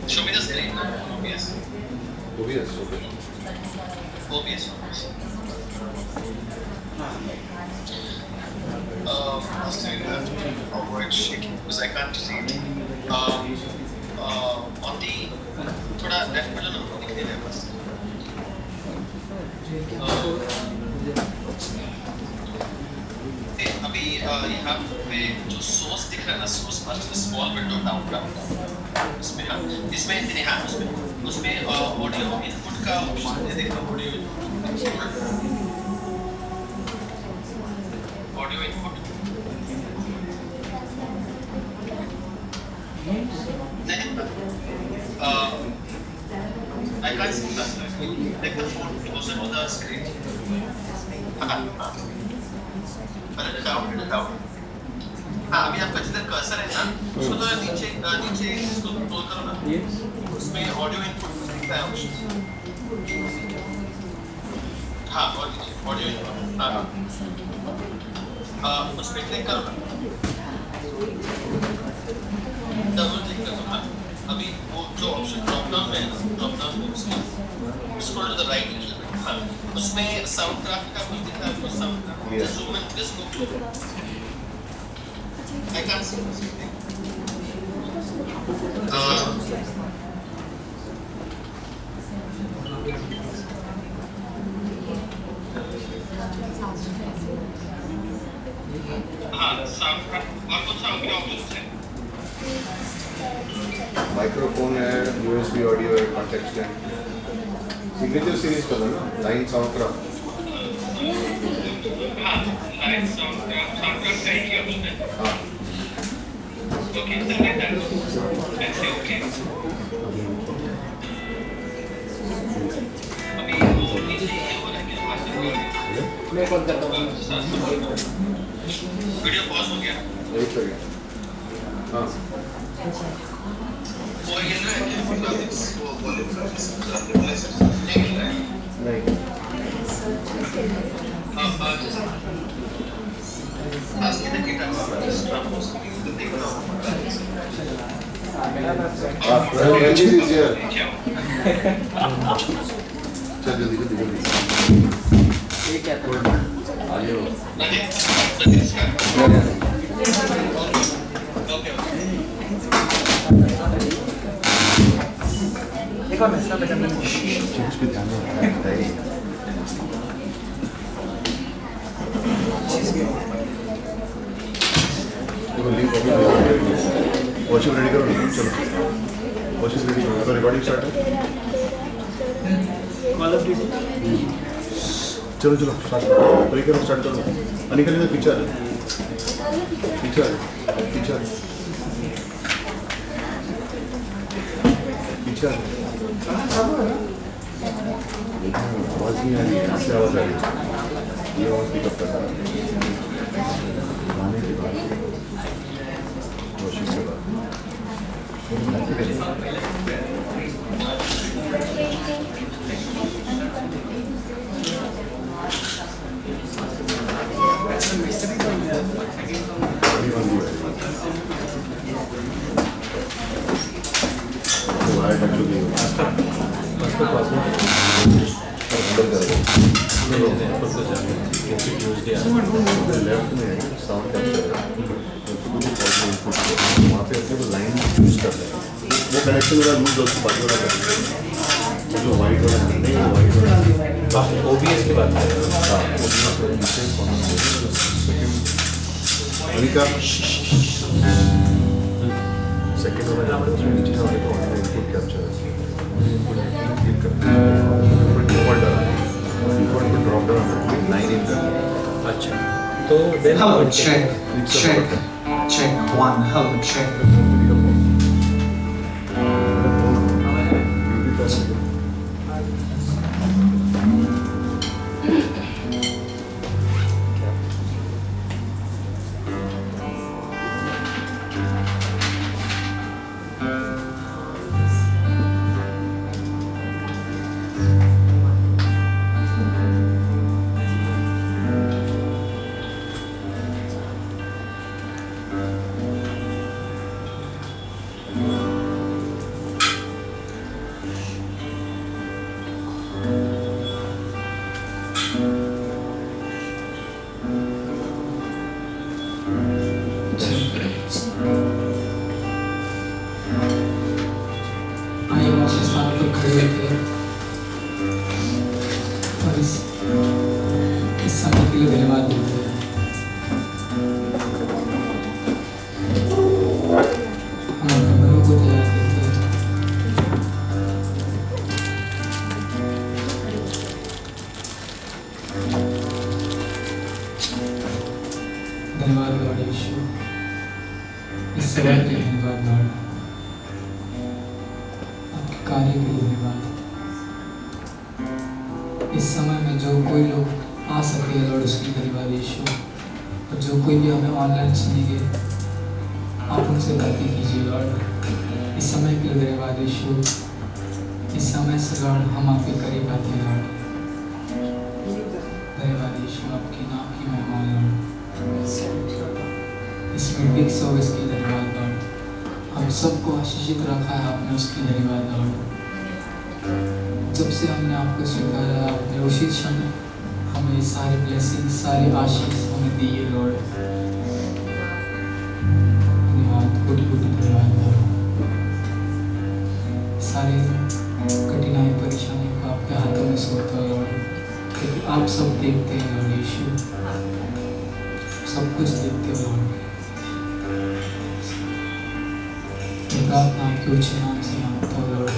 Show me the screen. OBS. OBS, okay. OBS. First thing you have to avoid shaking because I can't see it. On the थोड़ा left button दिख नहीं रहा है बस. अभी यहाँ पे जो source दिख रहा है ना, source पर small window down इसमें हाँ इसमें हाँ उसमें audio input का option है, देखो audio input I can't see that. Take the phone closer to the screen. Down. हाँ अभी आपका जिधर कर्सर है ना उसको तो नीचे इसको रोल करो ना उसमें ऑडियो इनपुट दिखता है ऑप्शन हाँ ऑडियो इनपुट हाँ उस पर क्लिक करो ना डबल क्लिक करो ना अभी वो जो ऑप्शन ड्रॉप डाउन में है ना ड्रॉप डाउन में स्क्रॉल टू द राइट हाँ उसमें साउंड ट्रैक का कुछ दिखता है आपको sound track just zoom in this go I can't see this thing. Microphone है, USB ऑडियो है, कॉन्टेक्स्ट है, सिग्नेचर सीरीज कर लो ना, लाइन साउंड क्राफ्ट. हाँ, लाइन साउंड क्राफ्ट का ही ऑप्शन है. हाँ. Okay, select that. Let's say okay. अभी वो नीचे ये हो रहा है मैं कॉल करता हूँ. वीडियो पॉज हो गया. एक सेकंड. हाँ. वो ये ना है कि ग्राफिक्स वो नहीं. Ask me the guitar. Just transpose the thing now. This is here. चल जल्दी. ये क्या था? आयो. देखो मैं सब बटन में चीज पे ध्यान रखना है. वॉशिंग रेडी करो ना. चलो वॉशिंग रेडी करो. तो रिकॉर्डिंग स्टार्ट है. चलो स्टार्ट करो. ब्रेक करो. स्टार्ट करो. अनिका ने पिक्चर आवाज नहीं आ रही है. इससे आवाज आ रही है. ये आवाज पिकअप कर रहा है गाने के बाद वॉशिंग के बाद. लेफ्ट में साउंड कैप्चर वहाँ पे अपने को लाइन यूज करना है. वो कनेक्शन वाला लूज उसको बाकी वाला करना है. जो वाइट वाला है नहीं वो वाइट वाला OBS की बात है. हाँ नीचे अनिका सेकेंड वाला नीचे वाले को इनपुट कैप्चर है. क्लिक करते हैं डिफॉल्ट डाला डिफॉल्ट पर ड्रॉप डाउन करके 9 इन करना. अच्छा तो then Hello, check 1. Hello, check. लोग खड़े हुए थे और इस समय के लिए धन्यवाद देते हैं। हम अपने मनों को तैयार करते हैं। धन्यवाद लॉर्ड यीशु, इस समय के लिए धन्यवाद लॉर्ड, आपके कार्य के लिए धन्यवाद। इस समय में जो कोई लोग आ सके लॉर्ड उसके लिए धन्यवाद यीशु, और जो कोई भी हमें ऑनलाइन सुनेंगे आप उनसे बातें कीजिए लॉर्ड। इस समय के लिए धन्यवाद यीशु, इस समय से लॉर्ड हम आपके करीब आते हैं लॉर्ड। धन्यवाद यीशु, आपके नाम की महिमा लॉर्ड। इस मीटिंग सर्विस के लिए धन्यवाद लॉर्ड, हम सबको आशीषित रखा है आपने, उसके लिए धन्यवाद लॉर्ड। जब से हमने आपको स्वीकारा आपने उसी क्षण हमें ये सारी ब्लेसिंग सारी आशीष हमें दी है लॉर्ड। धन्यवाद, कोटि कोटि धन्यवाद लॉर्ड। सारी कठिनाई परेशानियों को आपके हाथों में सौंपता है लॉर्ड, क्योंकि आप सब देखते हैं लॉर्ड यीशु, सब कुछ देखते हो लॉर्ड। प्रार्थना आपके ऊंचे नाम से मांगता हूँ लॉर्ड।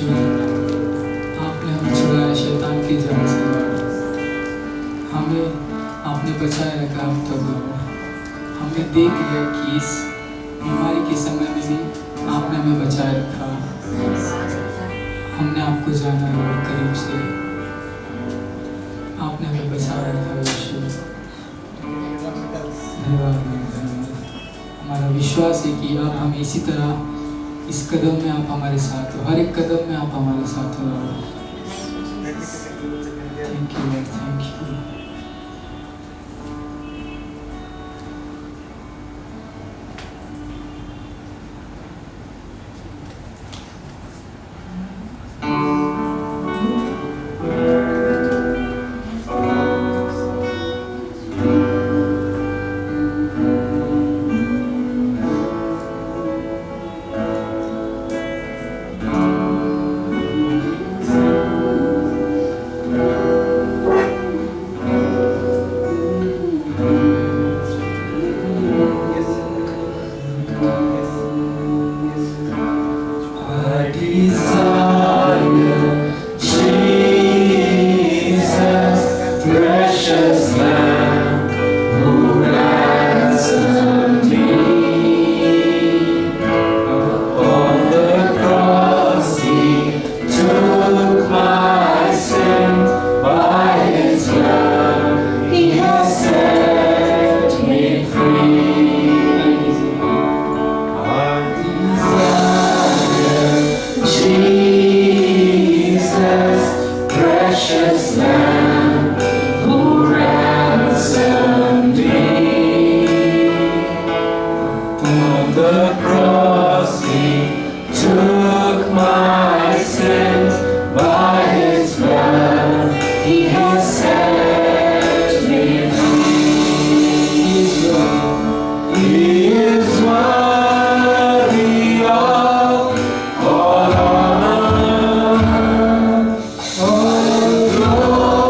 यीशु, आपने हमें छुड़ाया शैतान की जाल से लॉर्ड, हमें आपने बचाए रखा अब तक लॉर्ड। हमने देख लिया कि इस बीमारी के समय में भी आपने हमें बचाए रखा। हमने आपको जाना लॉर्ड करीब से, आपने हमें बचाया रखा यीशु। धन्यवाद। हमारा विश्वास है कि आप हमें इसी तरह इस कदम में आप हमारे साथ हो, हर एक कदम में आप हमारे साथ हो Lord. Thank you Lord, thank you. All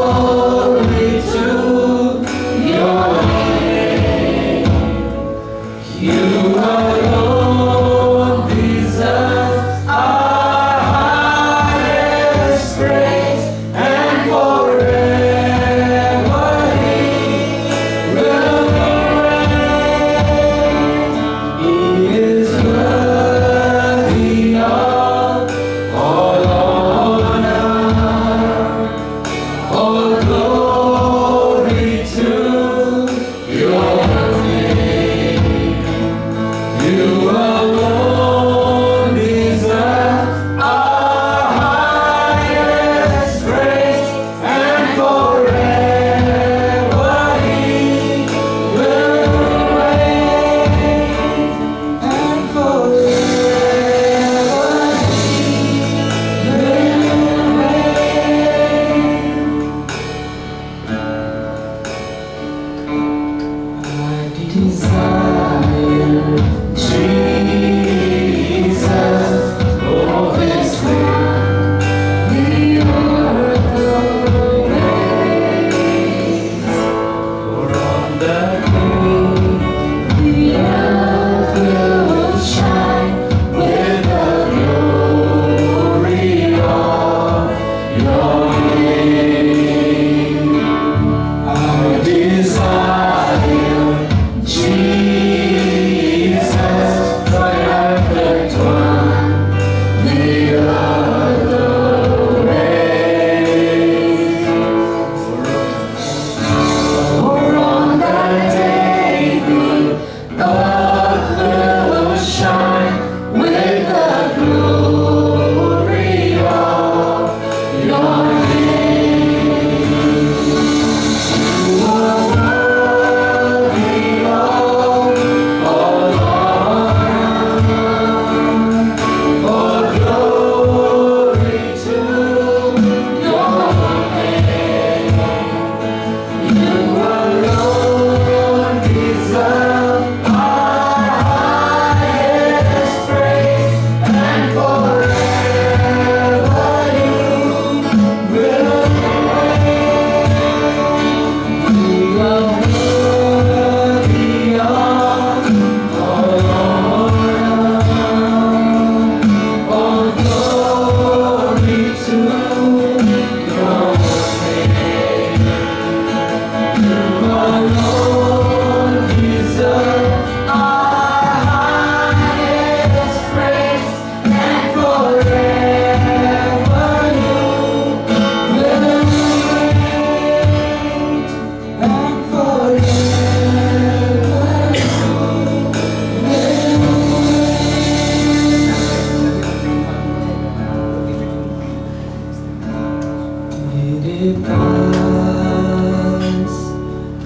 पास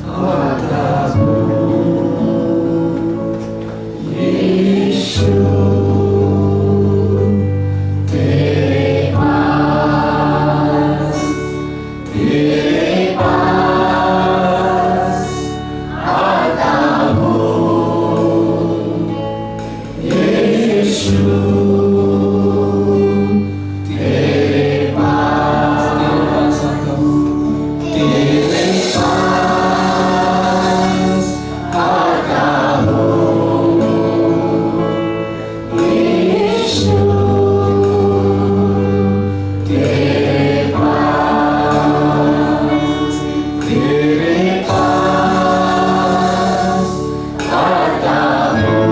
आता हूँ यीशु तेरे पास आता हूँ यीशु तेरे पास आता हूँ तेरे पास आता हूँ यीशु तेरे पास आता हूँ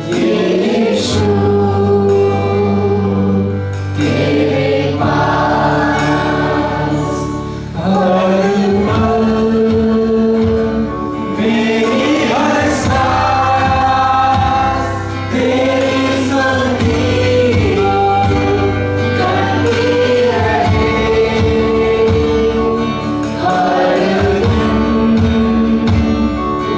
यीशु तेरे पास हर पल मेरी हर सांस तेरी संगीत करती रहे हर दिन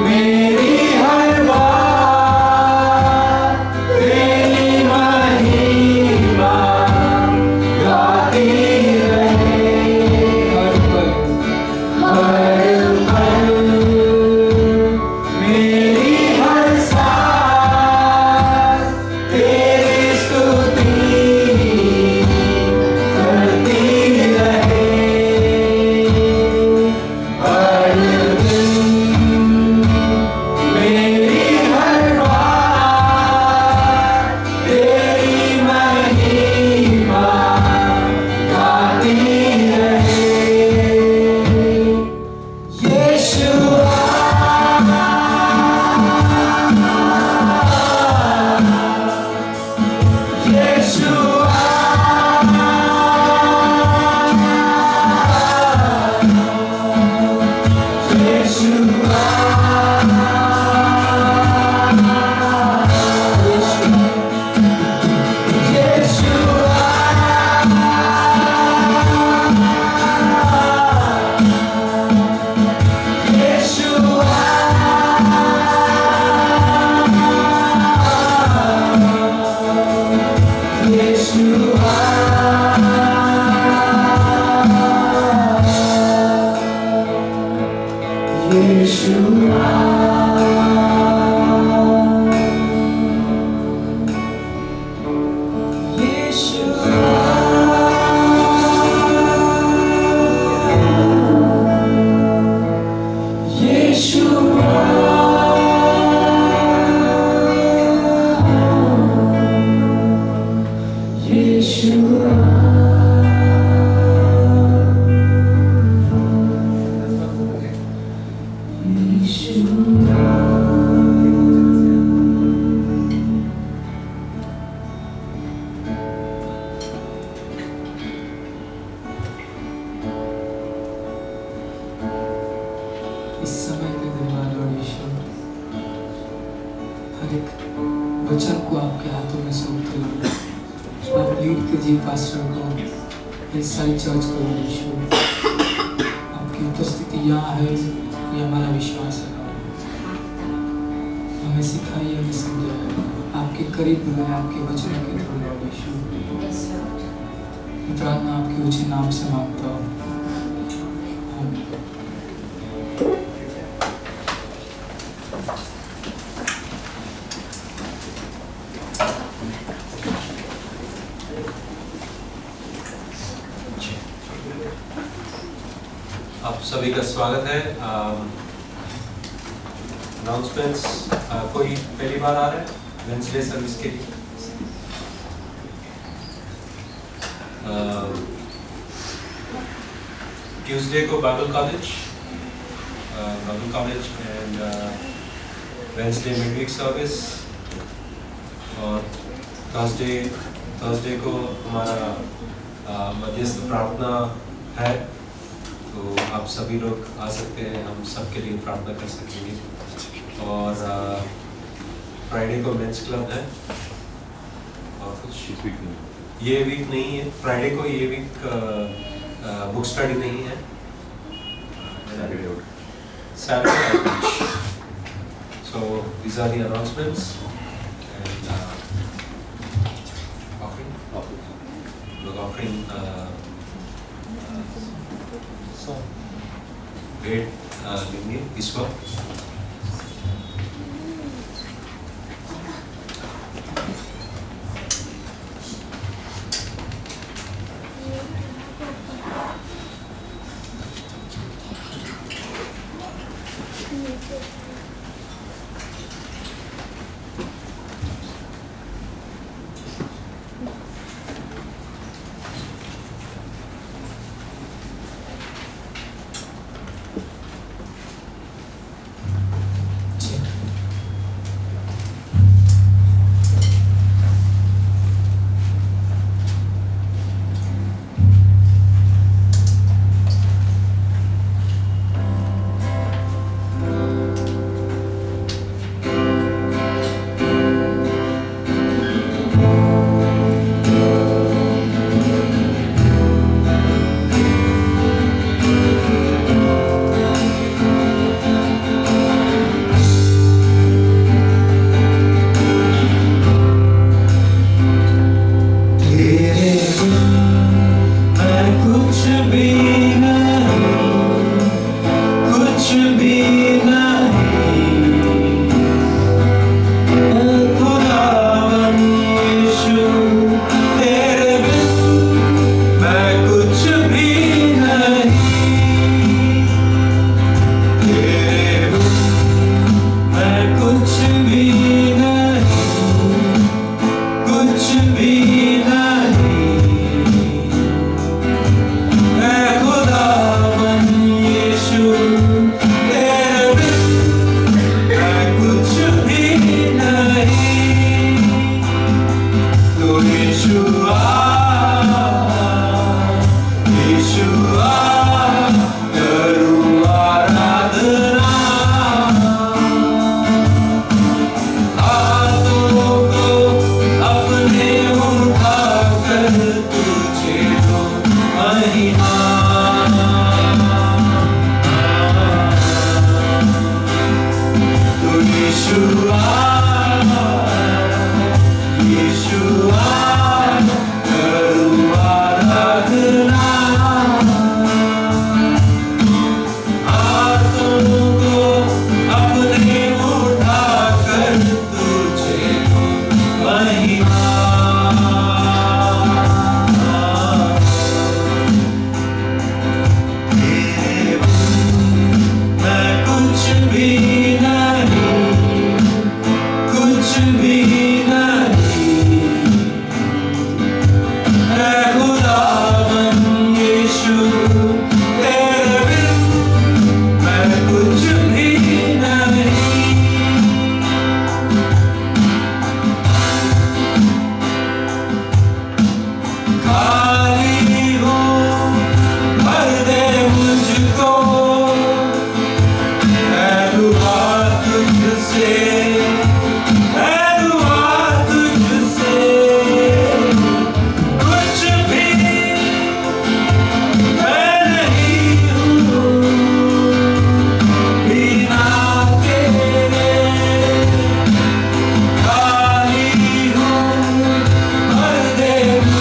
मेरी हर बात तेरी महिमा गाती रहे हर पल मेरी हर सांस तेरी स्तुति करती रहे हर दिन मेरी हर बात तेरी महिमा गाती रहे यीशुआ यीशुआ यीशुआ इस समय के धन्यवाद लॉर्ड यीशु हर एक वचन को आपके हाथों में सौंपते लॉर्ड आप लीड कीजिए पास्टर को इस सारी चर्च को लॉर्ड यीशु आपकी उपस्थिति यहाँ है ये हमारा विश्वास है लॉर्ड हमें सिखाइए हमें समझाइए आपके करीब बुलाए आपके वचनों के थ्रू लॉर्ड यीशु मैं प्रार्थना आपके ऊंचे नाम से मांगता हूँ आमीन आप सभी का स्वागत है। अनाउंसमेंट्स कोई पहली बार आ रहा है वेंसडे सर्विस के लिए? ट्यूसडे को Bible college and Wednesday midweek service और थर्सडे को हमारा मध्यस्थ प्रार्थना है, तो आप सभी लोग आ सकते हैं, हम सबके लिए प्रार्थना कर सकेंगे। और फ्राइडे को मेंस क्लब है और कुछ इस वीक नहीं। ये वीक नहीं है, फ्राइडे को ये वीक बुक स्टडी नहीं है, Saturday out. Saturday outreach. So these are the announcements and offering. Look, offering great learning this work.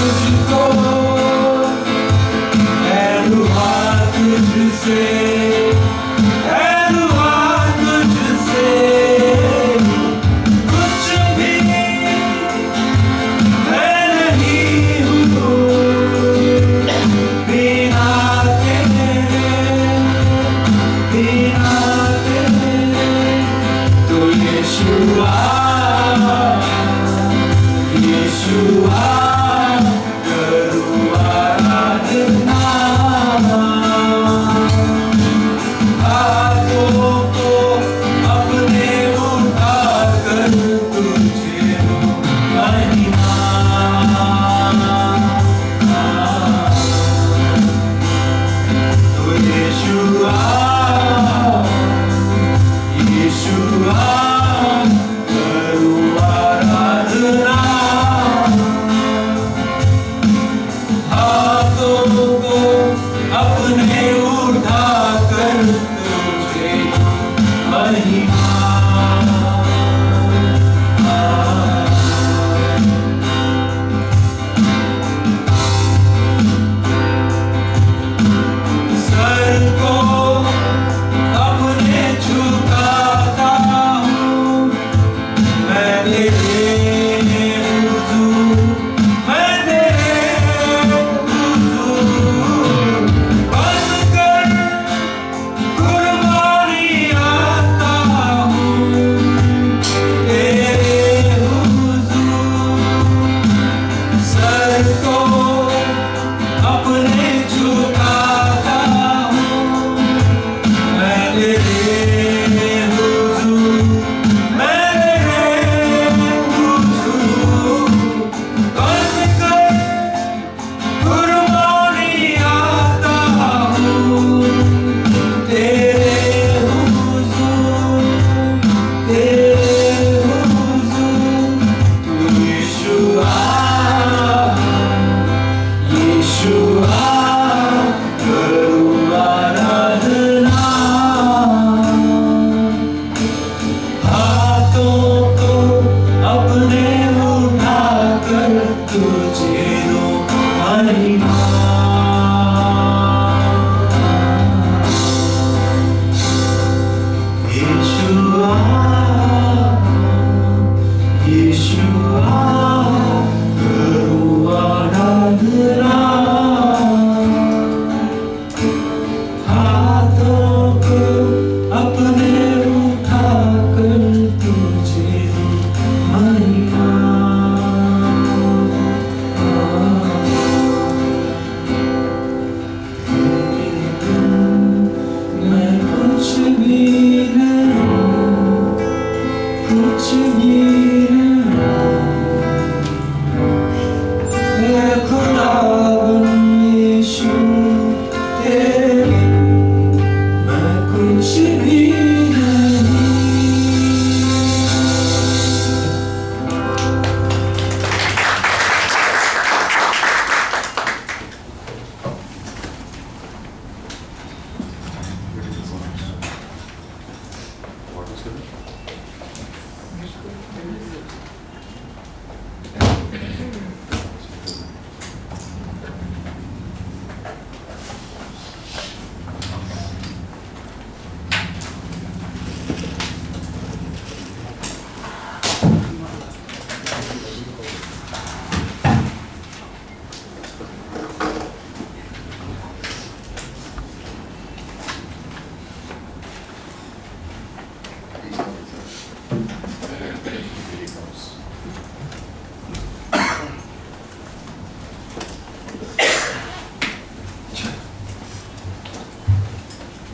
मुझको खुदा बन यीशु तेरे बिन मैं कुछ भी नहीं। What is it?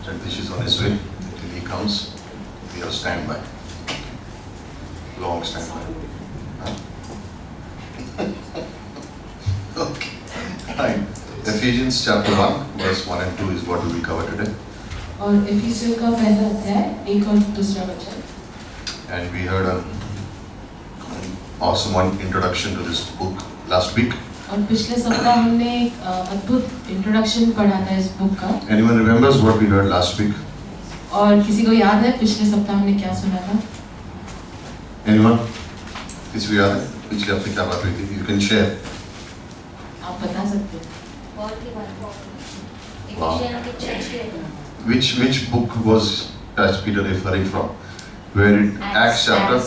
Jagdish is on his way. Till he comes, we have standby. Long standby. Huh? Okay. Right. Ephesians chapter 1, verse 1 and 2 is what we will cover today. और इफिसियों का पहला अध्याय एक और दूसरा वचन। And we heard an awesome one introduction to this book last week. और पिछले सप्ताह हमने एक अद्भुत इंट्रोडक्शन पढ़ा था इस बुक का। Anyone remembers what we heard last week? और किसी को याद है पिछले सप्ताह हमने क्या सुना था? Anyone? किसी को याद है? पिछले हफ्ते क्या बात हुई थी? You can share. आप बता सकते हैं। Wow. Which book was Peter referring from? Where it Acts chapter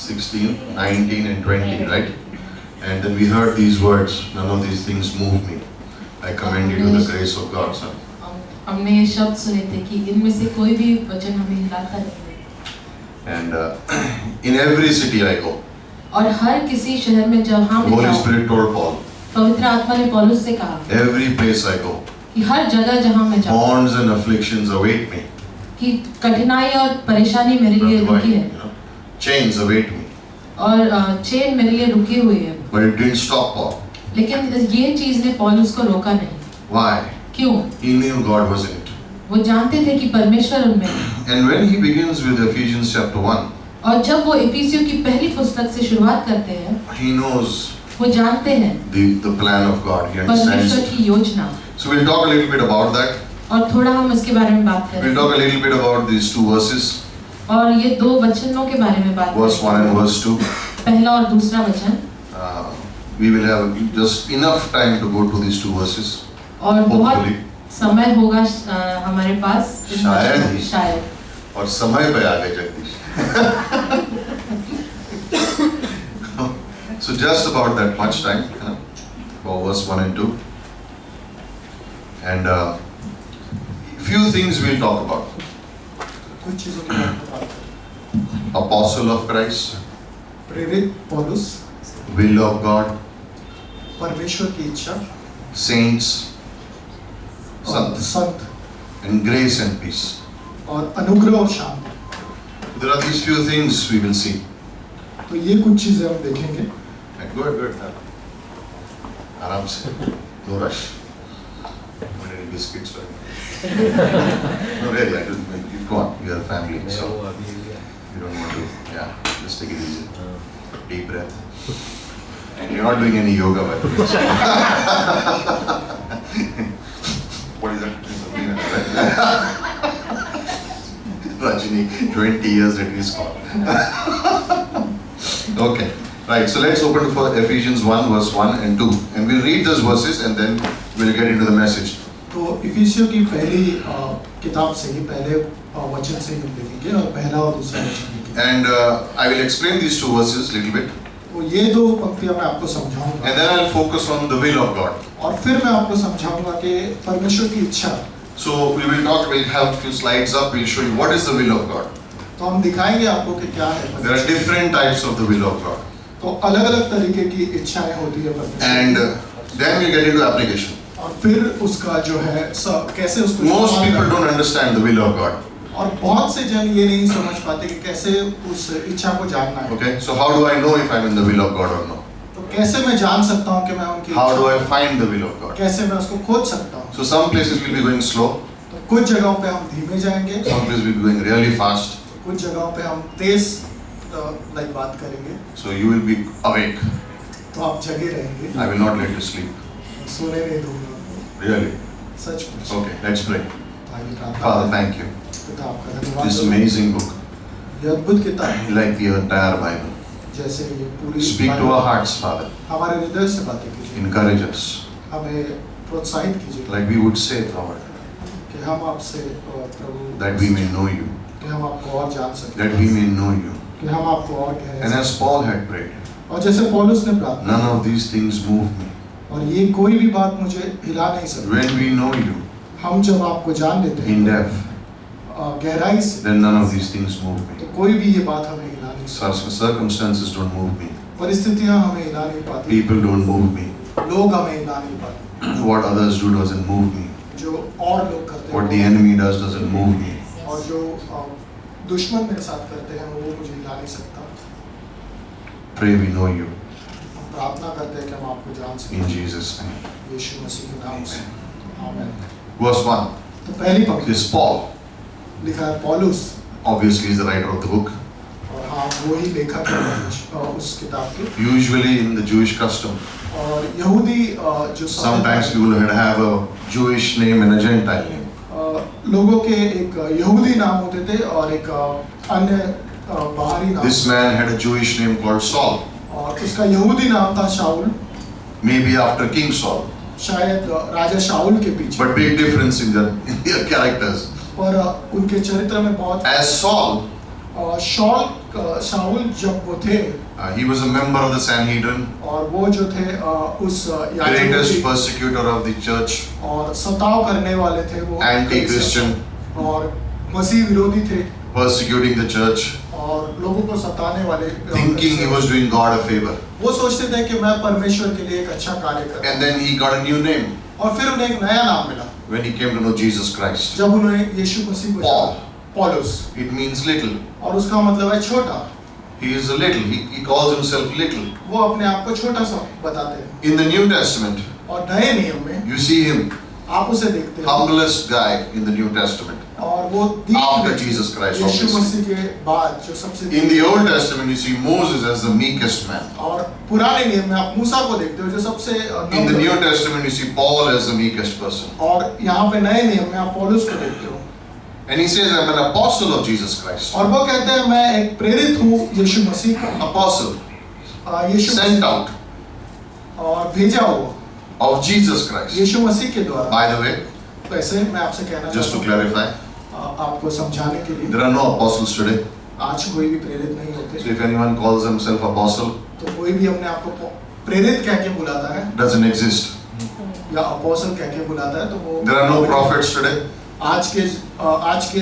16, 19 and 20, right? And then we heard these words, none of these things move me. I commend you to the grace of God, son. हमने ये शब्द सुने थे कि इनमें से कोई भी वचन हमें हिलाता नहीं। And in every city I go, और हर किसी शहर में जहाँ the मैं Holy जाऊँ, Spirit told Paul, पवित्र आत्मा ने पौलुस से कहा every place I go, कि हर जगह जहाँ मैं जाऊँ, bonds and afflictions await me. कि कठिनाई और परेशानी मेरे लिए That's why, रुकी है chains await me. और चेन मेरे लिए रुकी हुई है। But it didn't stop Paul. लेकिन ये चीज ने पौलुस को रोका नहीं। Why? क्यों? He knew God was in it. वो जानते थे कि परमेश्वर उनमें है। And when he begins with Ephesians chapter 1, और जब वो इफिसियों की पहली पुस्तक से शुरुआत करते हैं, he knows वो जानते हैं the plan of God. He understands परमेश्वर it. की योजना। So we'll talk a little bit about that. और थोड़ा हम इसके बारे में बात We'll करें। talk a little bit about these two verses, और ये दो वचनों के बारे में बात verse 1 and करें। verse 2. पहला और दूसरा वचन। We will have just enough time to go to these two verses. और बहुत Hopefully. समय होगा हमारे पास इन शायद वचनों- ही। शायद। और समय पे आ गए Jagdish. So just about that much time for verse 1 and 2. And few things we'll talk about. कुछ चीजों की बात करें। Apostle of Christ, प्रेरित पौलुस, will of God, परमेश्वर की इच्छा, saints, और संत, संत and grace and peace. और अनुग्रह और शांति। There are these few things we will see. तो ये कुछ चीजें हम देखेंगे। And go ahead. आराम से, no rush. Not any biscuits or anything. No, really, I don't mean, go on, we are a family, so you don't want to, just take it easy. Deep breath. And you're not doing any yoga, by the way. What is that? Rajini, 20 years at least gone. Okay, right, so let's open for Ephesians 1 verse 1 and 2. And we'll read those verses and then we'll get into the message. तो इफिसियों की पहली किताब से ही पहले वचन से ही हम देखेंगे और पहला और दूसरा वचन देखेंगे। And I will explain these two verses a little bit. तो ये दो पंक्तियां मैं आपको समझाऊंगा। And then I'll focus on the will of God. और फिर मैं आपको समझाऊंगा कि परमेश्वर की इच्छा। So we will talk, we'll have a few slides up, we'll show you what is the will of God. तो हम दिखाएंगे आपको कि क्या है। There are different types of the will of God. तो अलग-अलग तरीके की इच्छाएं होती है परमेश्वर। And then we get into application. और फिर उसका जो है कैसे उसको Most इस्तेमाल people करना don't understand the will of God. और बहुत से जन ये नहीं समझ पाते कि कैसे उस इच्छा को जानना है। Okay, so how do I know if I'm in the will of God or not? तो कैसे मैं जान सकता हूँ कि मैं उनकी How do इच्छा- I find the will of God? कैसे मैं उसको खोज सकता हूँ? So some places we'll be going slow, तो कुछ जगहों पे हम धीमे जाएंगे, some places we'll be going really fast. कुछ जगहों पे हम तेज लाइक बात करेंगे, So you will be awake. तो आप जगे रहेंगे, I will not let you sleep. सोने नहीं दूंगा आपको, Really? सचमुच। Okay, let's pray. आगे प्रार्थना Father, करें। thank you. पिता आपका धन्यवाद This करूं। amazing book, ये अद्भुत किताब है, like the entire Bible. जैसे ये पूरी Speak to our hearts, Father. हमारे हृदय से बातें कीजिए, Encourage us. हमें प्रोत्साहित कीजिए Like we would say, Lord, कि हम आपसे प्रभु that we may know you, कि हम आपको और जान सकें, that we may know you. कि हम आपको और गहरे And से- as Paul had prayed, और जैसे पौलुस ने प्रार्थना none of these things move me. और ये कोई भी बात मुझे हिला नहीं सकती। When we know you हम जब आपको जान लेते in हैं depth, गहराई से, then none of these things move me. तो कोई भी ये बात हमें हिला नहीं सकती। Circumstances don't move me. परिस्थितियां हमें हिला नहीं पाती, People don't move me. लोग हमें हिला नहीं पाते, What others do doesn't move me. जो और लोग करते What the हैं enemy does doesn't move me. और जो दुश्मन मेरे साथ करते हैं वो मुझे हिला नहीं सकता। Pray we know you. हम प्रार्थना करते हैं कि हम आपको जान In सकें, Jesus' name. यीशु मसीह के नाम से, आमीन। Verse 1. तो पहली पंक्ति This Paul, लिखा है पौलुस, obviously is the writer of the book. और हाँ वो ही लेखक है उस किताब के। Usually in the Jewish custom, और यहूदी जो sometimes people would have a Jewish name and a Gentile name. लोगों के एक यहूदी नाम होते थे और एक अन्य बाहरी नाम, This man had a Jewish name called Saul, और उसका यहूदी नाम था शाऊल, maybe after King Saul. शायद राजा शाऊल के पीछे, But big difference in their characters. पर उनके चरित्र में बहुत As Saul, शाऊल जब वो थे he was a member of the Sanhedrin, और वो जो थे उस greatest याजकों persecutor of the church, और सताव करने वाले थे वो, anti-Christian, और मसीह विरोधी थे persecuting the church, और लोगों को सताने वाले, thinking he was doing God a favor. वो सोचते थे कि मैं परमेश्वर के लिए एक अच्छा कार्य कर रहा And then he got a new name हूं। और फिर उन्हें एक नया नाम मिला when he came to know Jesus Christ. जब उन्हें यीशु मसीह को Paul. जाना, पौलुस, It means little. और उसका मतलब है छोटा, He is a little. He calls himself little. वो अपने आप को छोटा सा बताते हैं। In the New Testament, और नए नियम में you see him, आप उसे देखते हैं, humblest guy in the New Testament. और वो After Jesus Christ, यीशु obviously. मसीह के बाद जो सबसे In the Old Testament, you see Moses as the meekest man. और पुराने नियम में आप मूसा को देखते हो जो सबसे In the New Testament, you see Paul as the meekest person. और यहाँ पे नए नियम में आप पौलुस को देखते हो, And he says, I'm an apostle of Jesus Christ. और वो कहते हैं मैं एक प्रेरित हूँ यीशु मसीह का, Apostle, यीशु sent मसीह, out और भेजा हुआ of Jesus Christ. यीशु मसीह के द्वारा। By the way, वैसे मैं आपसे कहना just to चाहता clarify, हूँ, आपको समझाने के लिए, there are no apostles today. आज कोई भी प्रेरित नहीं होते, So if anyone calls himself apostle, तो कोई भी अपने आप को प्रेरित कह के बुलाता है doesn't exist. या अपोस्टल कह के बुलाता है तो वो, There are no prophets today. आज के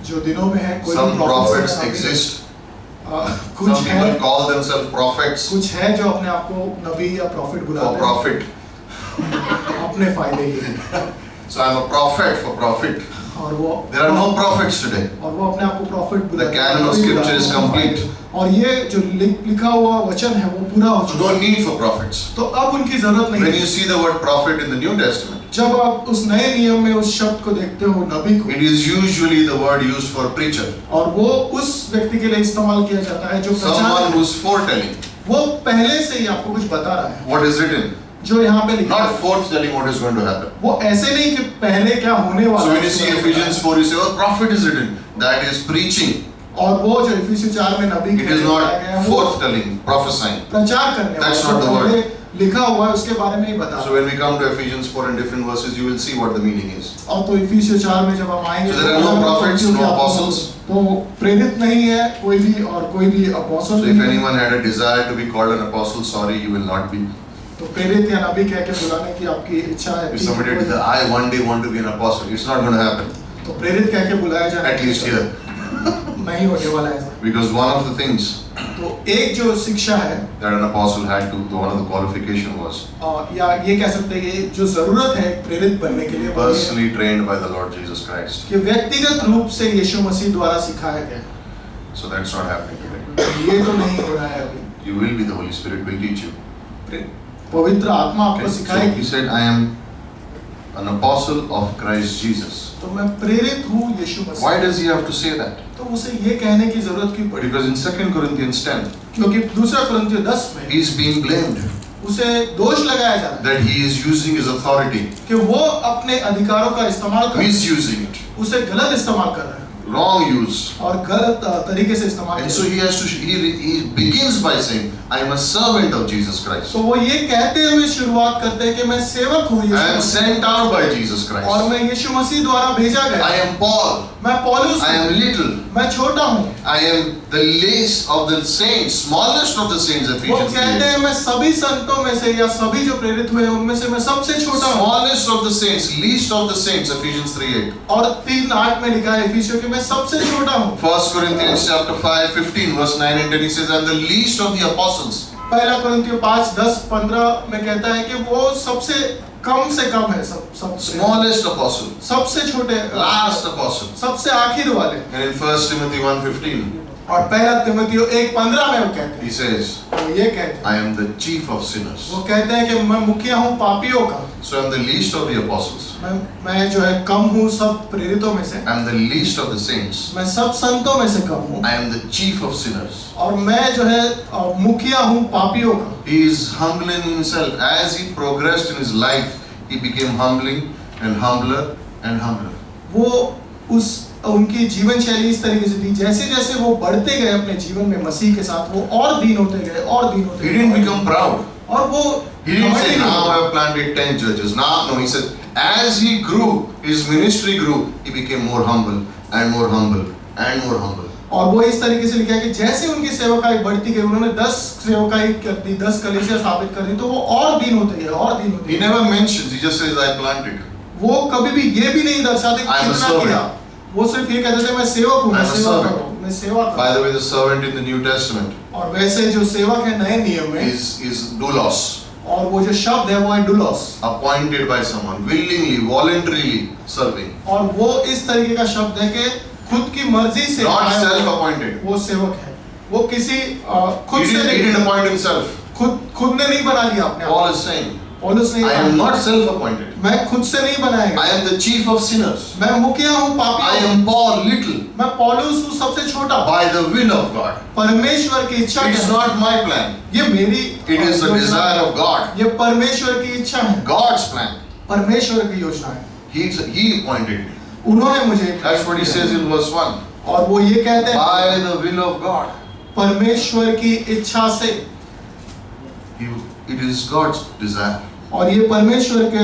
जो दिनों में है कोई Some भी prophets नहीं है। exist. कुछ Some है, people call themselves prophets कुछ है जो अपने आप को नबी या प्रॉफिट for बुलाते हैं profit. अपने फायदे के लिए, So I'm a prophet for profit. और वो There are no prophets today. और वो अपने आप को प्रॉफिट बुलाते हैं। canon of scripture is complete. और ये जो लिखा हुआ वचन है वो पूरा हो So चुका no है, need for prophets. तो अब उनकी जरूरत नहीं When है। you see the word prophet in the New Testament, जब आप उस नए नियम में उस शब्द को देखते हो नबी को, it is usually the word used for preacher. और वो उस व्यक्ति के लिए इस्तेमाल किया जाता है जो Someone प्रचार, who's foretelling वो पहले से ही आपको कुछ बता रहा है what is written, जो यहाँ पे लिखा not है। foretelling what is going to happen. वो ऐसे नहीं कि पहले क्या होने वाला So है when you see उसके बारे में Ephesians 4, you say, oh, prophet is written. That is preaching. और वो जो इफिसियों 4 में नबी It के is लिए बताया not गया है, वो foretelling, prophesying. प्रचार करने That's वाला not the जो word. पहले लिखा हुआ है उसके बारे में ही बता। So when we come to Ephesians 4 in different verses, you will see what the meaning is. और तो इफिसियों 4 में जब हम आएंगे So there are no prophets, no apostles. तो प्रेरित नहीं है कोई भी और कोई भी अपोस्टल So if नहीं है। anyone had a desire to be called an apostle, sorry, you will not be. तो प्रेरित या नबी कह के बुलाने की आपकी इच्छा है, If somebody had said, I one day want to be an apostle, it's not going to happen. तो प्रेरित कह के बुलाया जाए, At least here. नहीं होने वाला है ऐसा। Because one of the things तो एक जो शिक्षा है that an apostle had to, one of the qualification was या ये कह सकते हैं कि जो जरूरत है प्रेरित बनने के लिए वो ये है personally trained by the Lord Jesus Christ. कि व्यक्तिगत रूप से यीशु मसीह द्वारा सिखाया गया। So that's not happening today. ये तो नहीं हो रहा है अभी। You will be, the Holy Spirit will teach you. पवित्र आत्मा आपको Okay, so he सिखाएगी। said, I am an apostle of Christ Jesus. तो मैं प्रेरित हूँ यीशु मसीह। Why does he have to say that? तो उसे ये कहने की जरूरत क्यों पड़ी? Because in 2 Corinthians 10, क्योंकि दूसरा कुरिन्थियों 10 में he is being blamed उसे दोष लगाया जा रहा है that he is using his authority, कि वो अपने अधिकारों का इस्तेमाल कर misusing it, उसे गलत इस्तेमाल कर रहा है wrong use. और गलत तरीके से इस्तेमाल And कर so रहा है। he has to, he begins by saying, I am a servant of Jesus Christ. तो वो ये कहते हुए शुरुआत करते हैं कि मैं सेवक हूँ I am Yeshu Masih, sent out by Jesus और Christ. मैं यीशु मसीह द्वारा भेजा I गया। am Paul. मैं पौलुस I हूँ, am little. मैं छोटा हूँ। I am the least of the saints, smallest of the saints, वो Ephesians कहते 3. हैं मैं सभी संतों में से या सभी जो प्रेरित हुए हैं उनमें से मैं सबसे छोटा हूँ। Smallest of the saints, least of the saints, Ephesians 3:8. और 3:8 में लिखा है इफिसियों कि मैं सबसे छोटा हूँ। 1 Corinthians chapter 5, 15, verse 9 and 10, he says, I am the least of the apostles. पहला कुरिन्थियों 5, 10, 15 में कहता है कि वो सबसे कम से कम है, सबसे Smallest apostle, सबसे छोटे, last apostle. सबसे आखिर वाले। And in 1 Timothy 1:15, और पहला तिमुथियुस 1:15 में वो कहते he हैं, says, वो ये कहते हैं, I am the chief of sinners. वो कहते हैं कि मैं मुखिया हूँ पापियों का। So I am the least of the apostles. मैं जो है कम हूँ सब प्रेरितों में से, I am the least of the saints. मैं सब संतों में से कम हूँ, I am the chief of sinners. और मैं जो है मुखिया हूँ पापियों का। He is humbling himself. As he progressed in his life, he became humbling and humbler and humbler. वो उनकी जीवन शैली इस तरीके से थी, जैसे जैसे वो बढ़ते गए अपने जीवन में मसीह के साथ, वो और दीन होते गए और दीन होते He गए। didn't become proud. और वो He didn't say, घमंडी नहीं now I हुए। have planted 10 churches. No, he said, as he grew, his ministry grew, he became more humble and more humble and more humble. और वो इस तरीके से लिखा है कि जैसे उनकी सेवकाई बढ़ती गई, उन्होंने 10 सेवकाई कर दी, 10 कलीसिया स्थापित कर दी, तो वो और दीन होते गए और दीन होते He गए। never mentions, he just says, I planted. वो कभी भी ये भी नहीं दर्शाते कि I am a कितना servant. किया, वो सिर्फ ये कहते थे मैं सेवक हूँ, I मैं am a सेवा कर servant. रहा हूँ, मैं सेवा कर By रहा the way, the servant in the New Testament हूँ। और वैसे जो सेवक है नए नियम में, is doulos, और वो जो शब्द है वो है डुलोस, appointed by someone, willingly, voluntarily serving. और वो इस तरीके का शब्द है कि खुद की मर्जी से Not आया हुआ self-appointed. वो सेवक है। वो किसी खुद He से didn't नहीं, appoint himself. खुद ने नहीं बना लिया अपने आप Paul को। is saying, पौलुस ने I am not self-appointed. मैं खुद से नहीं बनाया I गया, am the chief of sinners. मैं मुखिया हूँ I पापी, am Paul, little, मैं पौलुस हूँ सबसे छोटा, by the will of God. परमेश्वर की इच्छा It's है। not my plan. ये मेरी It is the desire of God. ये परमेश्वर की इच्छा है, God's plan. परमेश्वर की योजना है। He appointed me. उन्होंने मुझे, That's what he says in verse 1. और वो ये कहते हैं By the will of God. परमेश्वर की इच्छा से, It is God's desire और ये परमेश्वर की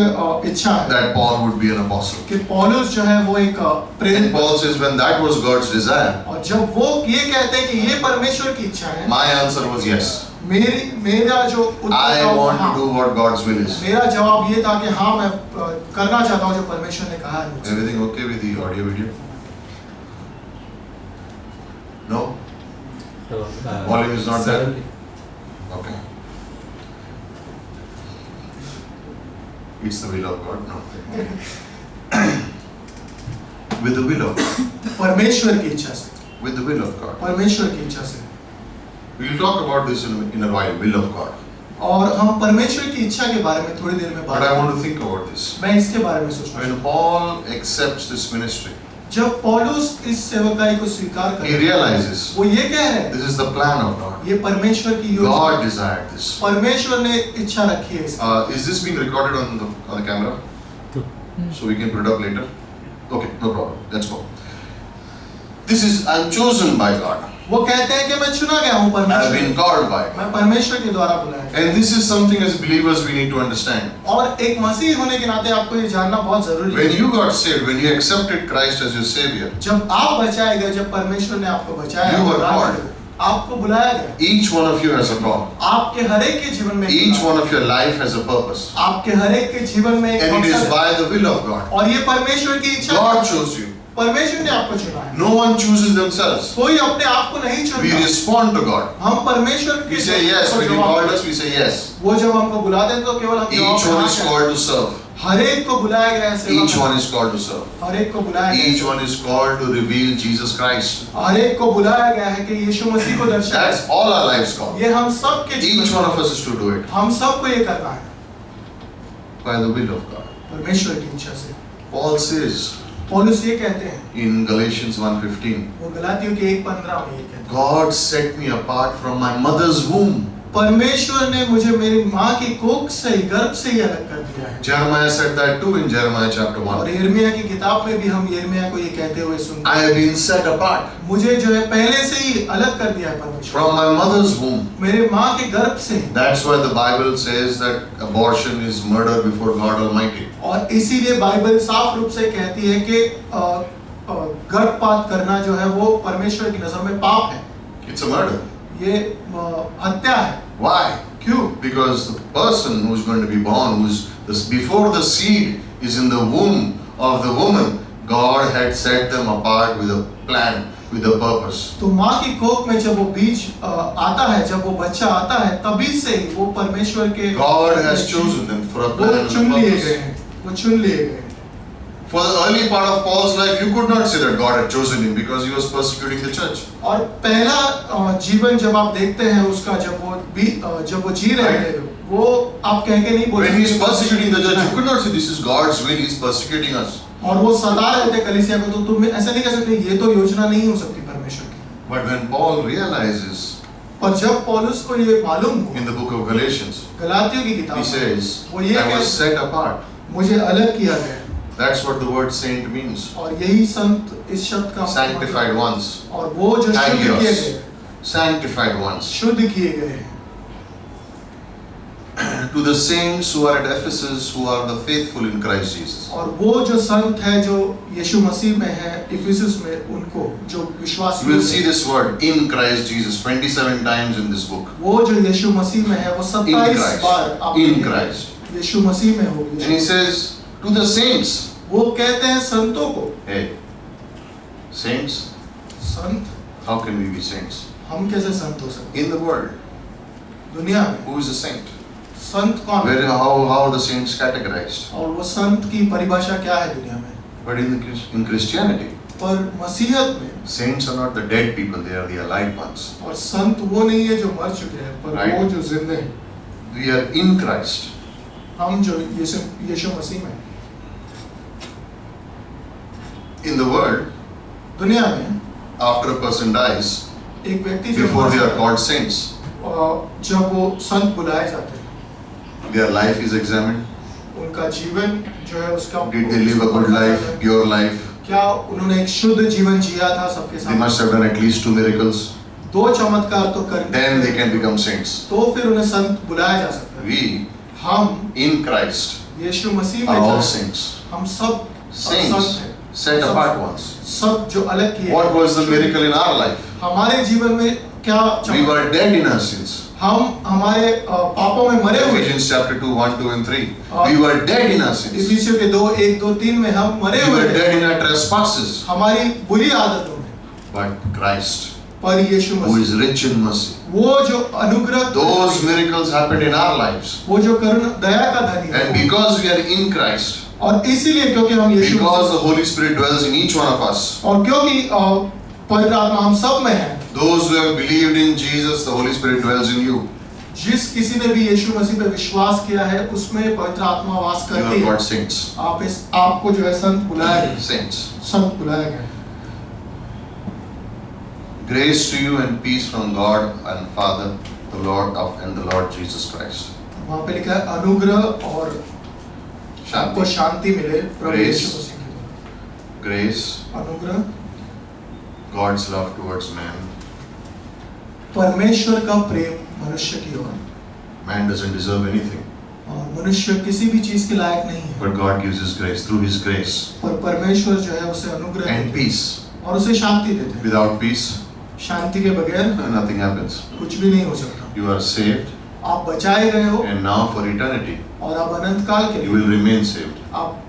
इच्छा है that Paul would be an apostle. कि पौलुस जो है वो एक And प्रेरित, Paul says, when that was God's desire, और जब वो ये कहते हैं कि ये परमेश्वर की इच्छा है, my answer was yes. मेरा जो उत्तर I था वो want हाँ। to do what God's will is. मेरा जवाब ये था कि हाँ मैं करना चाहता हूँ जो परमेश्वर ने कहा है मुझसे। Everything okay with the audio video? No? So, Volume is not there? suddenly- Okay. It's the will of God? No. With the will of God. परमेश्वर की इच्छा से, With the will of God. परमेश्वर की इच्छा से। We'll talk about this in a while, will of God. और हम परमेश्वर की इच्छा के बारे में थोड़ी देर में बात But I करेंगे। want to think about this. मैं इसके बारे में सोचना When Paul accepts this ministry, जब पौलुस इस सेवकाई को स्वीकार he करता है, realizes वो ये कह रहे हैं this is the plan of God. ये परमेश्वर की योजना, God desired this. परमेश्वर ने इच्छा रखी है इसकी। Is this being recorded on the camera? So we can put it up later? Okay, no problem. Let's go. This is, I'm chosen by God. वो कहते हैं कि मैं चुना गया हूँ I've परमेश्वर, been called by God. मैं परमेश्वर के द्वारा बुलाया गया। And this is something as believers we need to understand. और एक मसीह होने के नाते आपको ये जानना बहुत जरूरी When है। you got saved, when you accepted Christ as your Savior, जब आप बचाए गए, जब परमेश्वर ने आपको बचाया, You were बुलाया called. गया, आपको बुलाया गया। each one of you has a call. आपके हर एक के जीवन में Each one of your life has a purpose. आपके हर एक के जीवन में एक And it is मकसद है। by the will of God. और ये परमेश्वर की इच्छा God है। chose you. परमेश्वर ने आपको चुना है। No one chooses themselves. कोई अपने आप को नहीं We चुनता। respond to God. हम परमेश्वर We say yes. When He called us, we say yes. वो जब हमको बुलाते हैं तो केवल हम Each जवाब one हाँ is कहते हैं। called to serve. हर एक को बुलाया गया है सेवा Each करने। one is called to serve. हर एक को बुलाया गया Each है। one is called to reveal Jesus Christ. हर एक को बुलाया गया है कि यीशु मसीह को दर्शाए। That's all our lives called. ये हम सब के Each one of us is to do it हम सबको ये करना है by the will of God. परमेश्वर की इच्छा से। Paul says पौलुस ये कहते हैं, in Galatians 1:15, वो गलातियों के 1:15 में ये कहते हैं, God set me apart from my mother's womb. परमेश्वर ने मुझे मेरी माँ की कोख से ही, गर्भ से ही अलग कर दिया है। Jeremiah said that too in Jeremiah chapter और 1. यिर्मयाह की किताब में भी हम यिर्मयाह को ये कहते हुए सुनते I हैं, have been set apart मुझे जो है पहले से ही अलग कर दिया है परमेश्वर, from my mother's womb. मेरे माँ के गर्भ से ही। That's why the Bible says that abortion is murder before God Almighty. और इसीलिए बाइबल साफ रूप से कहती है कि गर्भपात करना जो है वो परमेश्वर की नजर में पाप है, It's a murder. ये हत्या है। Why? क्यों? Because the person who is going to be born, before the seed is in the womb of the woman, God had set them apart with a plan, with a purpose. तो माँ की कोख में जब वो बीज आता है, जब वो बच्चा आता है, तभी से ही वो परमेश्वर के God has chosen them for a plan वो and चुन a लिए purpose. गए हैं, वो चुन लिए गए हैं। For the early part of Paul's life, you could not say that God had chosen him because he was persecuting the church. और पहला जीवन जब आप देखते हैं उसका, जब वो जी रहे थे, वो आप कह के नहीं बोल When he is सकते persecuting the church, you could not say this is God's will, he is persecuting us. और वो सता रहे थे कलीसिया को, तो तुम ऐसा नहीं कह सकते ये तो योजना नहीं हो सकती परमेश्वर की। But when Paul realizes और जब पौलुस को ये मालूम in हुआ the book of Galatians, गलातियों की किताब he में, says, वो ये I was कहते set apart. मुझे अलग किया गया। That's what the word saint means. और यही संत इस शब्द का Sanctified ones. और वो जो शुद्ध किए Hagios. गए, Sanctified ones. शुद्ध किए गए हैं। To the saints who are at Ephesus, who are the faithful in Christ Jesus. और वो जो संत है जो यीशु मसीह में है, इफिसुस में, उनको जो विश्वास You will see this word in Christ Jesus 27 times in this book. वो जो यीशु मसीह में है वो 27 बार आप In Christ. यीशु मसीह में हो। And he says to the saints, वो कहते हैं संतों को, hey, saints, Sant, how can we be saints? हम कैसे संत हो सकते In the world, हैं? दुनिया में who is a saint? संत कौन है? How are the saints categorized? और वो संत की परिभाषा क्या है दुनिया में? But in Christianity, पर मसीहत में saints are not the dead people, they are the alive ones. और संत वो नहीं है जो मर चुके हैं, पर Right. वो जो जिंदे हैं। We are in Christ. हम जो यीशु मसीह में, In the world, दुनिया में after a person dies, एक व्यक्ति जो before they मर are called saints, जब वो संत बुलाए जाते हैं, their life is examined. उनका जीवन जो है उसका Did they live a good life, pure life? क्या उन्होंने एक शुद्ध जीवन जिया था सबके They साथ? must have done at least 2 miracles. 2 चमत्कार तो कर, Then they can become saints. तो फिर उन्हें संत बुलाया जा सकता है। We, हम in Christ, यीशु मसीह में are all जो है, saints. हम सब Saints, संत हैं, set apart ones. सब जो अलग किए What हैं। was the miracle in our life? हमारे जीवन में क्या We चमत्कार? were dead in our sins. हम हमारे पापों में मरे हुए हैं। Ephesians chapter 2, 1, 2 and 3. We were dead in our sins. इफिसियों के 2, 1, 2, 3 में हम मरे We हुए were हैं dead in our trespasses. हमारी बुरी आदतों में। But Christ, पर यीशु who Masih, is rich in mercy, वो जो अनुग्रह, those miracles happened in our lives. वो जो करुणा दया का धनी And है, because we are in Christ, और इसीलिए क्योंकि हम यीशु because the Masih, Holy Spirit dwells in each one of us, और क्योंकि पवित्र आत्मा हम सब में है, those who have believed in Jesus, the Holy Spirit dwells in you. जिस किसी ने भी यीशु मसीह पे विश्वास किया है उसमें पवित्र आत्मा वास You करती are है। called saints. आपको जो है संत बुलाया गया, Saints. संत बुलाया गया। Grace to you and peace from God and Father, the Lord of and the Lord Jesus Christ. वहाँ पे लिखा है अनुग्रह और आपको Shanti. शांति मिले प्रभु Grace. यीशु मसीह के द्वारा। Grace, अनुग्रह, God's love towards man. परमेश्वर का प्रेम मनुष्य की ओर, Man doesn't deserve anything, और मनुष्य किसी भी चीज के लायक नहीं है, but God gives His grace through His grace पर परमेश्वर जो है उसे अनुग्रह and देते peace. हैं और उसे शांति देते हैं। Without peace, शांति के बगैर nothing happens. कुछ भी नहीं हो सकता। You are saved, आप बचाए गए हो and now for eternity, और आप अनंत काल के you लिए will remain saved. आप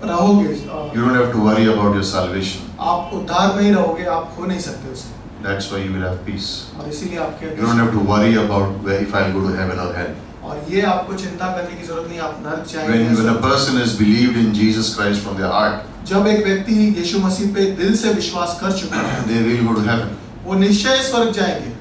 रहोगे, You don't have to worry about your salvation. आप उद्धार में ही रहोगे, आप खो नहीं सकते उसे, That's why you will have peace. और इसीलिए आपके You don't have to worry about where if I'll go to heaven or hell. और ये आपको चिंता करने की जरूरत नहीं, आप नरक When a जाएंगे। person has believed in Jesus Christ from their heart, जब एक व्यक्ति यीशु मसीह पे दिल से विश्वास कर चुका है, they will go to heaven. वो निश्चय स्वर्ग जाएंगे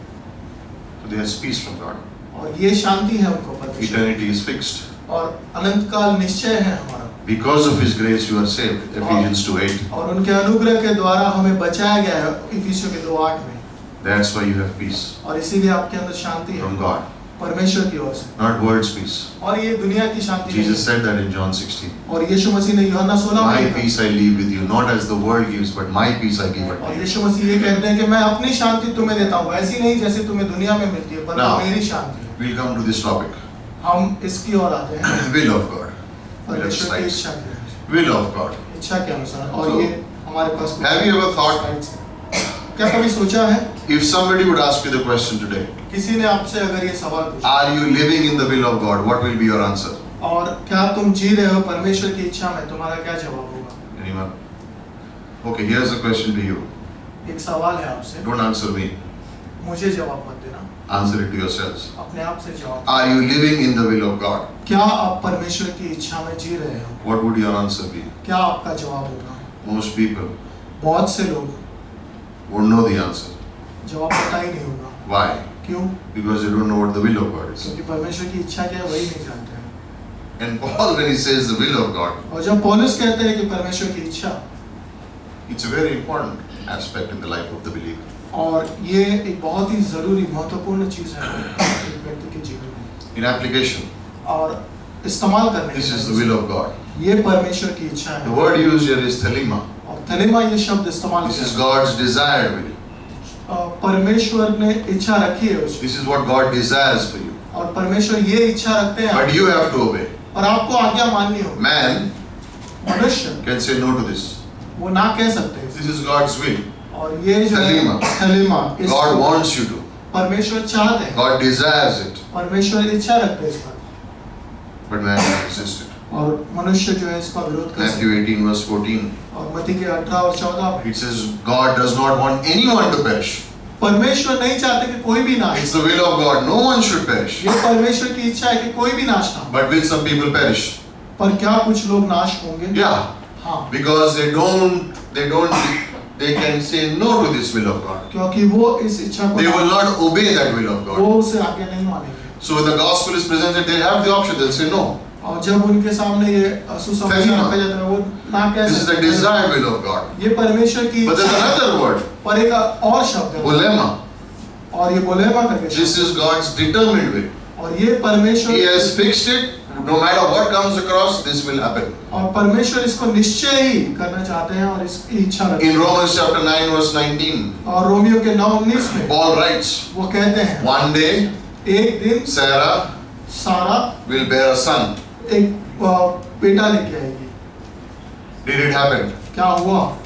So there is peace from God. और ये शांति है उनको परमेश्वर, Eternity is fixed. और अनंत काल निश्चय है हमारा। Because of His grace, you are saved. Ephesians 2:8. और उनके अनुग्रह के द्वारा हमें बचाया गया है, इफिसियों के 2:8 में। That's why you have peace और इसीलिए आपके अंदर शांति है from God, परमेश्वर की ओर से, not world's peace. और ये दुनिया की शांति नहीं Jesus है। said that in John 16. और यीशु मसीह ने यूहन्ना 16 My में कहा, peace I leave with you, not as the world gives, but my peace I give और unto you. यीशु मसीह ये कहते हैं कि मैं अपनी शांति तुम्हें देता हूँ, ऐसी नहीं जैसे तुम्हें दुनिया में मिलती है, पर Now, मेरी शांति है। We'll come to this topic. हम इसकी ओर आते हैं, Will of God. परमेश्वर की Slides. इच्छा के Will of God. इच्छा के अनुसार। और So, ये हमारे पास have you ever thought- slides हैं। क्या कभी सोचा है, If somebody would ask you the question today, किसी ने आपसे अगर ये सवाल पूछा, are you living in the will of God? What will be your answer? और क्या तुम जी रहे हो परमेश्वर की इच्छा में, तुम्हारा क्या जवाब होगा? Anyone? Okay, here's a question to you. एक सवाल है आपसे, Don't answer me. मुझे जवाब मत देना, Answer it to yourselves. अपने आप से जवाब। Are you living in the will of God? क्या आप परमेश्वर की इच्छा में जी रहे हो? What would your answer be? क्या आपका जवाब होगा? Most people बहुत से लोग won't know the answer. जवाब पता ही नहीं होगा। Why? क्यों? Because they don't know what the will of God is. क्योंकि परमेश्वर की इच्छा क्या है वही नहीं जानते हैं। And Paul, when he says the will of God, और जब पौलुस कहते हैं कि परमेश्वर की इच्छा, it's a very important aspect in the life of the believer. और ये एक बहुत ही जरूरी महत्वपूर्ण चीज है एक व्यक्ति के जीवन में, In application, और इस्तेमाल करने this के is the लिए will of God. ये परमेश्वर की इच्छा The है। word used here is thelema. और थलेमा ये शब्द इस्तेमाल This is किया है। God's desired will. परमेश्वर ने इच्छा रखी है उसकी, This is what God desires for you. और परमेश्वर ये इच्छा रखते हैं, But you have to obey. और आपको आज्ञा माननी होगी। Man मनुष्य can say no to this. वो ना कह सकते हैं, This is God's will. और ये जो थलीमा। थलीमा इस God wants you to. परमेश्वर चाहते हैं, God desires it. परमेश्वर इच्छा रखते हैं इस पर, But man will resist it. और मनुष्य जो है इसका विरोध कर सकते Matthew 18 verse 14. हैं। और मत्ती के 18 और 14 में It says God does not want anyone to perish. परमेश्वर नहीं चाहते कि कोई भी नाश, It's the will of God. No one should perish. ये परमेश्वर की इच्छा है कि कोई भी नाश ना हो। But will some people perish? पर क्या कुछ लोग नाश होंगे? Yeah. हाँ, Because they can say no to this will of God. क्योंकि वो इस इच्छा को They will not obey that will of वो God. उसे आज्ञा नहीं मानेंगे। So when the gospel is presented, they have the option. They'll say no. और जब उनके सामने ये सुसमाचार थलीमा। रखा जाता है वो ना कह This is the सकते हैं। desired will of God. ये परमेश्वर की But there's इच्छा है। another word, पर एक और शब्द है, ulema. और ये बोलेमा करके This शब्द is God's determined will. है। और ये परमेश्वर He has fixed it. No matter what comes across, this will happen. और परमेश्वर इसको निश्चय ही करना चाहते हैं और इसकी इच्छा रखते In हैं। Romans chapter 9 verse 19, और रोमियो के 9:19 में Paul writes, वो कहते हैं, one day एक दिन Sarah सारा will bear a son. एक बेटा लेके आएगी। Did it happen? क्या हुआ?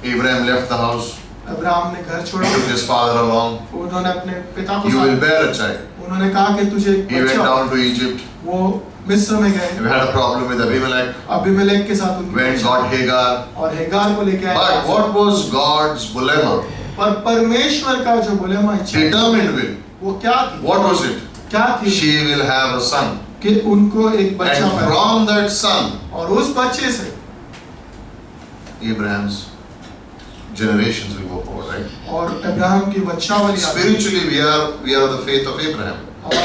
Abraham left the house. Abraham ने घर He छोड़ा, took his father along. उन्होंने अपने पिता को You will साथ, bear a child. उन्होंने कहा कि तुझे एक He went बच्चा, down to Egypt. वो मिस्र में गए, He had a problem with Abimelech. Abimelech के साथ उनकी Went, बच्चा, got Hagar. और हेगार को लेके आए। But what was God's bulema? पर परमेश्वर का जो बोलेमा इच्छा Determined will. वो क्या थी? What was it? क्या थी? She will have a son. कि उनको एक बच्चा And पैदा, from that son, और उस बच्चे से Abraham's generations will go forward, right? और अब्राहम की वंशावली आती है। Spiritually, we are of the faith of Abraham. और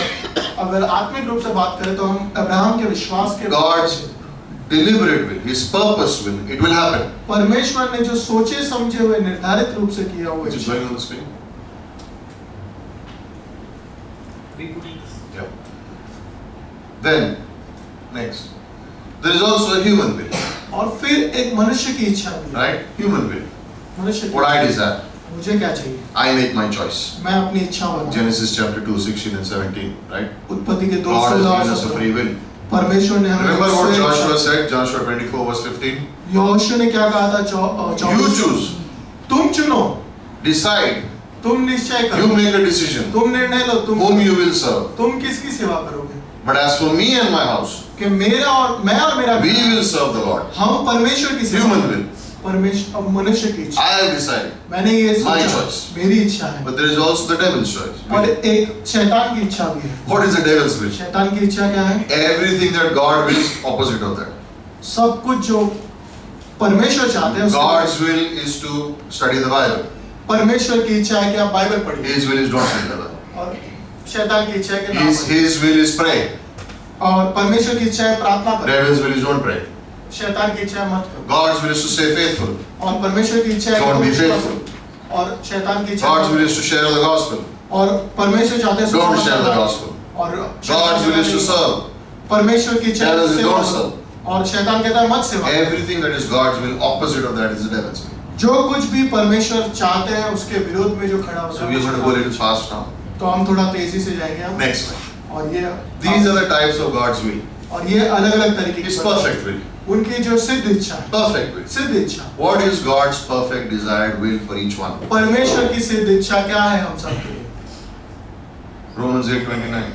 अगर आत्मिक रूप से बात करें तो हम अब्राहम के विश्वास के God's deliberate will, His purpose will, it will happen. परमेश्वर ने जो सोचे समझे हुए निर्धारित रूप से किया हुआ Which is इच्छा, going on the screen. Yeah. Then, next, there is also a human will, और फिर एक मनुष्य की इच्छा भी है। right? Human will. मनुष्य की What I इच्छा। desire, मुझे क्या चाहिए? I make my choice. मैं अपनी इच्छा बनाऊं। Genesis chapter 2, 16 and 17, right? उत्पत्ति के 2 God has और given us a 17 free will. परमेश्वर ने हमें Remember what स्वयं Joshua इच्छा- said, Joshua 24 verse 15? यहोशू ने क्या कहा था? You choose, तुम चुनो, decide, तुम निश्चय you करो, make a decision, तुम निर्णय लो, whom you will serve. तुम किसकी सेवा करोगे? But as for me and my house, कि मेरा और मैं और मेरा we will serve the Lord. हम परमेश्वर की सेवा Human करेंगे। will. परमेश्वर मनुष्य की इच्छा, I have decided. मैंने ये My सोचा, choice. मेरी इच्छा है। But there is also the devil's choice. और एक शैतान की इच्छा भी है। What is the devil's will? शैतान की इच्छा क्या है? Everything that God wills, opposite of that. सब कुछ जो परमेश्वर चाहते हैं, God's will is to study the Bible. परमेश्वर की इच्छा है कि आप बाइबल पढ़िए, His will is don't study the Bible. और शैतान की इच्छा है कि ना पढ़िए। His will is pray. और परमेश्वर की इच्छा है प्रार्थना करो, Devil's will is don't pray. शैतान की इच्छा है मत करो। God's will is to stay faithful. और परमेश्वर की इच्छा है Don't be कि तुम faithful. और शैतान की इच्छा God's will is to share the gospel. और परमेश्वर चाहते हैं Don't सुसमाचार share the करो। gospel. और God's will is to serve. परमेश्वर की इच्छा है Devil's कि will सेवा don't करो। serve. और शैतान कहता है मत सेवा करो। Everything that is God's will, opposite of that is the devil's will. जो कुछ भी परमेश्वर चाहते हैं उसके विरोध में जो खड़ा होता So we are going to go a little fast now. तो हम थोड़ा तेजी से जाएंगे अब। Next one. और ये These are the types of God's will. और ये अलग अलग तरीके His की perfect will. उनकी जो सिद्ध इच्छा है, Perfect will. सिद्ध इच्छा, What is God's perfect desired will for each one? परमेश्वर की सिद्ध इच्छा क्या है हम सबके लिए? Romans 8:29.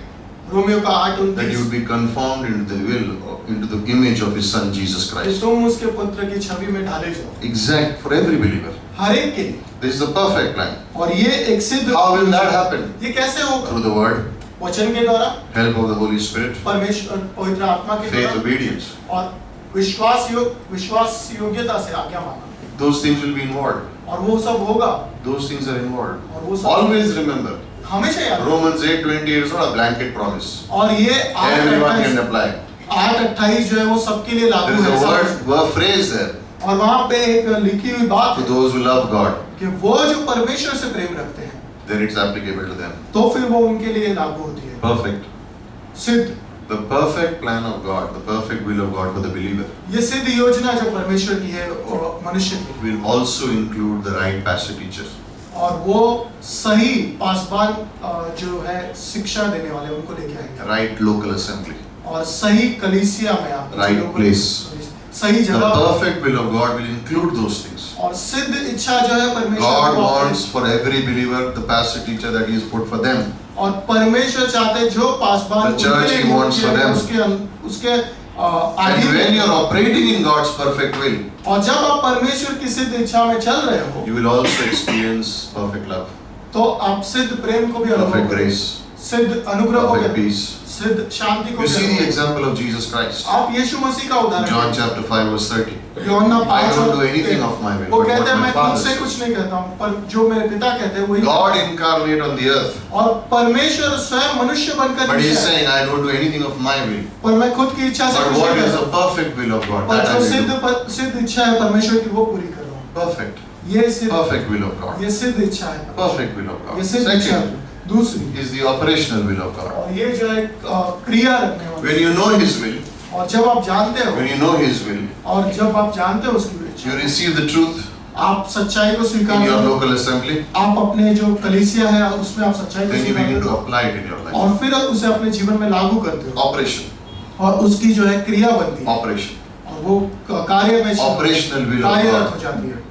रोमियो का 8:29 That you would be conformed into the will, into the image of His Son Jesus कि Christ. तुम उसके पुत्र की छवि में ढाले जाओ, Exact for every believer. हर एक के लिए। This is the perfect plan. और ये एक सिद्ध, How will that happen? ये कैसे होगा? Through the Word, वचन के द्वारा, help of the Holy Spirit, परमेश्वर पवित्र आत्मा के faith, द्वारा obedience. और विश्वास योग्यता से आज्ञा मानना। Those things will be involved. और वो सब होगा, Those things are involved. और वो सब Always remember, हमेशा याद रखना। Romans 8:28 is not a blanket promise. और ये Everyone can apply. 8:28 जो है वो सबके लिए There लागू is है। a word phrase there और वहाँ पे एक लिखी हुई बात for है those who love God. कि वो जो परमेश्वर से प्रेम रखते हैं, Then it's applicable to them. तो फिर वो उनके लिए लागू होती है। Perfect. सिद्ध, The perfect plan of God, the perfect will of God for the believer ये सिद्ध योजना जो परमेश्वर की है मनुष्य की, will also include the right pastor teacher. और वो सही पासवान जो है शिक्षा देने वाले उनको लेके आएंगे, Right local assembly. और सही कलीसिया में आप Right place. सही The जगह, perfect will of God will include those things. और सिद्ध इच्छा जो है परमेश्वर God को wants for every believer the pastor teacher that He has put for them. और परमेश्वर चाहते हैं जो Paswan The church He wants for them. उसके And आगे when you are operating in God's perfect will, और जब आप परमेश्वर की सिद्ध इच्छा में चल रहे हो, you will also experience perfect love, तो आप सिद्ध प्रेम को भी अनुभव perfect करोगे, grace, सिद्ध अनुग्रह को perfect भी, peace. सिद्ध शांति को You भी see the अनुभव example of Jesus Christ. करोगे। आप यीशु मसीह का उदाहरण John देखिए। chapter 5 verse 30. यूहन्ना I 5 don't do anything of my will, वो but कहते what हैं my मैं Father खुद से says. कुछ नहीं कहता हूँ, पर जो मेरे पिता कहते हैं वही। God incarnate on the earth, और परमेश्वर स्वयं मनुष्य बनकर but He is दिखा है। saying, I don't do anything of my will. पर मैं खुद की इच्छा से But कुछ what नहीं is the करता, perfect will of God? पर That I जो will do. सिद्ध इच्छा है परमेश्वर की वो पूरी कर रहा हूँ। Perfect. ये सिद्ध, Perfect will of God. ये सिद्ध इच्छा है, Perfect will of God. ये सिद्ध इच्छा Second है। दूसरी, is the operational will of God. और ये जो है क्रिया रखने वाली, When you know His will, और जब आप जानते हो, when you know His will, और जब आप जानते हो उसकी इच्छा, you receive the truth आप सच्चाई को in स्वीकार your करो, local assembly, आप अपने जो कलीसिया है उसमें आप सच्चाई को then you स्वीकार begin to करो, apply it in your life. और फिर उसे अपने जीवन में लागू करते हो, Operation. और उसकी जो है क्रिया बनती है, Operation. और वो कार्य में Operational will of कार्यरत हो God. जाती है।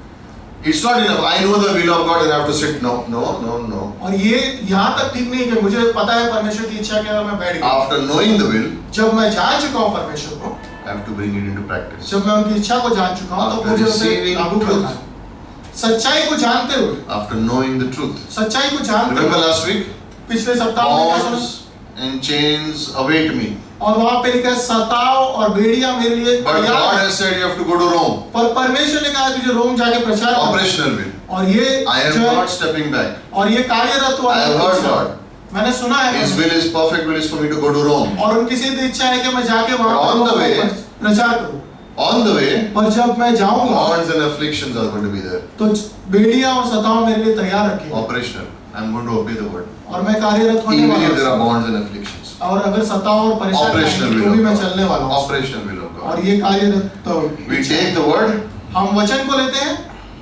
It's not enough. I know the will of God and I have to sit. No, no, no, no. और ये यहाँ तक ठीक नहीं कि मुझे पता है परमेश्वर की इच्छा क्या है, मैं बैठ गया। After knowing the will, जब मैं जान चुका हूँ परमेश्वर को, I have to bring it into practice. जब मैं उनकी इच्छा को जान चुका हूँ, तो After मुझे उसे receiving लागू truth. करना है। सच्चाई को जानते हुए, After knowing the truth. सच्चाई को जानते Remember हुए, last week? पिछले सप्ताह में क्या सुना? Bonds and chains await me. और वहाँ पे लिखा है सताव और बेड़ियां मेरे लिए But तैयार God हैं। has said you have to go to Rome. पर परमेश्वर ने कहा तुझे रोम जाके प्रचार करना है। Operational will. और ये I am जो है, not stepping back. और ये कार्यरत हुआ I have है, heard God. मैंने सुना है His will is perfect will is for me to go to Rome. और उनकी सिद्ध इच्छा है कि मैं जाके वहाँ But on the way, प्रचार करूँ। On the way, पर जब मैं जाऊंगा bonds and afflictions are going to be there. तो बेड़ियां और सताव मेरे लिए तैयार रखी है, Operational. I'm going to obey the word. और मैं कार्यरत होने Even वाला if there are हूँ। bonds and afflictions. और अगर सताव और परेशानी Operational आएगी, will तो भी मैं of चलने वाला God. हूँ। Operational will of और God. ये कार्यरत तो We take the word, हम वचन को लेते हैं,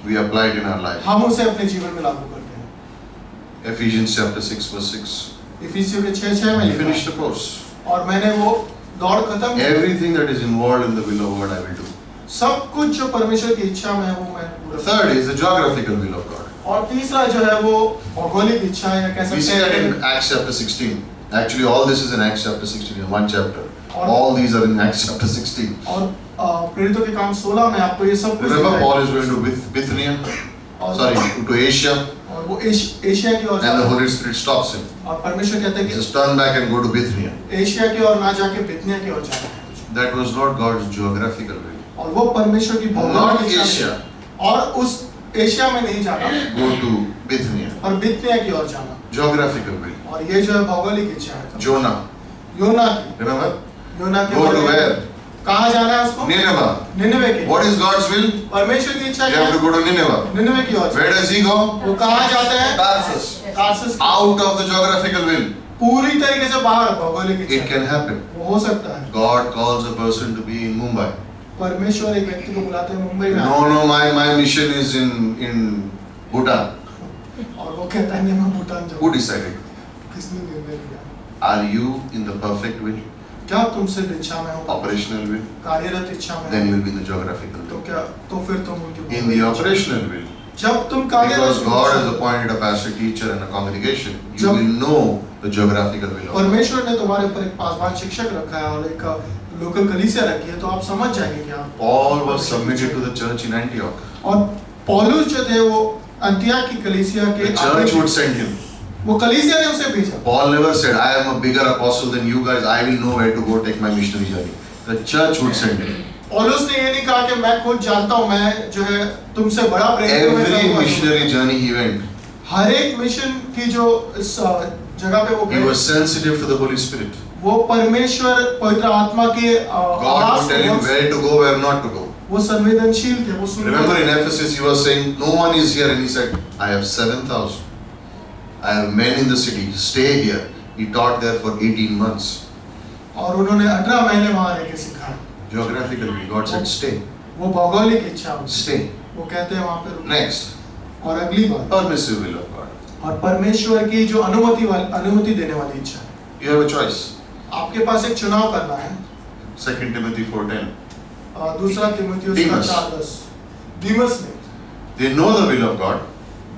we apply it in our life. हम उसे अपने जीवन में लागू करते हैं। Ephesians chapter 6 verse 6. इफिसियों के 6:6 में We लिखा finish है, the course. और मैंने वो दौड़ खत्म की। Everything that is involved in the will of God I will do. सब कुछ जो परमेश्वर की इच्छा में है वो मैं The पूरा third is the geographical will of God. और तीसरा जो है वो भौगोलिक इच्छा है, या कह We सकते see that हैं in Acts chapter 16. Actually, all this is in Acts chapter 16, in one chapter. All these are in Acts chapter 16. और प्रेरितों के काम 16 में आपको ये सब कुछ Remember, दिखाई- Paul is going to Bithynia, और- sorry, to Asia, और वो एशिया की ओर and the Holy Spirit stops him. और परमेश्वर कहते हैं He कि says, turn back and go to Bithynia. Asia की ओर ना जाके बिथनिया की ओर जाना है तुझे। That was not God's geographical will. और वो परमेश्वर की Not भौगोलिक इच्छा Asia. नहीं। और उस एशिया में नहीं जाना Go to Bithynia. और बिथनिया की ओर जाना। Geographical will. और ये जो है भौगोलिक इच्छा है Jonah, योना की remember? योना के Go to बारे में- where? कहाँ जाना है उसको Nineveh. निन्वे की What is God's will? परमेश्वर की इच्छा You क्या have to है go to Nineveh. निन्वे की ओर Where does he go? वो कहाँ जाते हैं Tarsus. तार्सुस की- Out of the geographical will. पूरी तरीके से बाहर भौगोलिक It इच्छा can happen. वो हो सकता है God calls a person to be in Mumbai. परमेश्वर एक व्यक्ति को बुलाते हैं मुंबई में No, my mission is in Bhutan. और वो कहता है नहीं मैं भूटान Who जाऊँ decided? किसने निर्णय लिया Are you in the perfect will? क्या तुम सिर्फ इच्छा में हो Operational will? कार्यरत इच्छा में Then you हो will be in the geographical तो will. क्या तो फिर तुम उनकी In the operational will, जब तुम because कार्यरत God has इच्छा- appointed a pastor, teacher, and a congregation, you Jab- will know the geographical will of God. परमेश्वर ने तुम्हारे ऊपर एक पासवान शिक्षक रखा है और एक लोकल कलीसिया रखी है तो आप समझ जाएंगे कि आप Paul was submitted to the church in Antioch. और पौलुस जो थे वो अंतिया की कलीसिया के The church would send him. वो कलीसिया ने उसे भेजा Paul never said, I am a bigger apostle than you guys, I will know where to go take my missionary journey. The church would send him. पौलुस ने ये नहीं कहा कि मैं खुद जानता हूँ मैं जो है तुमसे बड़ा प्रेरित हूँ, मैं Every करूँगा। missionary journey he went, हर एक मिशन की जो इस जगह पे वो he गए was sensitive to the Holy Spirit. वो परमेश्वर पवित्र आत्मा के God आवाज would tell him को where to go, where not to go. वो संवेदनशील थे वो सुनते Remember थे। in Ephesus he was saying, no one is here, and he said, I have 7,000. I have men in the city, stay here. He taught there for 18 months. और उन्होंने 18 महीने वहाँ रह के सिखाया Geographically, God said, stay, वो भौगोलिक इच्छा उनकी। stay. वो कहते हैं वहाँ पे रुको। Next, और अगली बात permissive will of God. और परमेश्वर की जो अनुमति देने वाली इच्छा है You have a choice. आपके पास एक चुनाव करना है 2 Timothy 4:10. और दूसरा तिमुथियुस का Demas. 4:10 दिमस ने They know the will of God,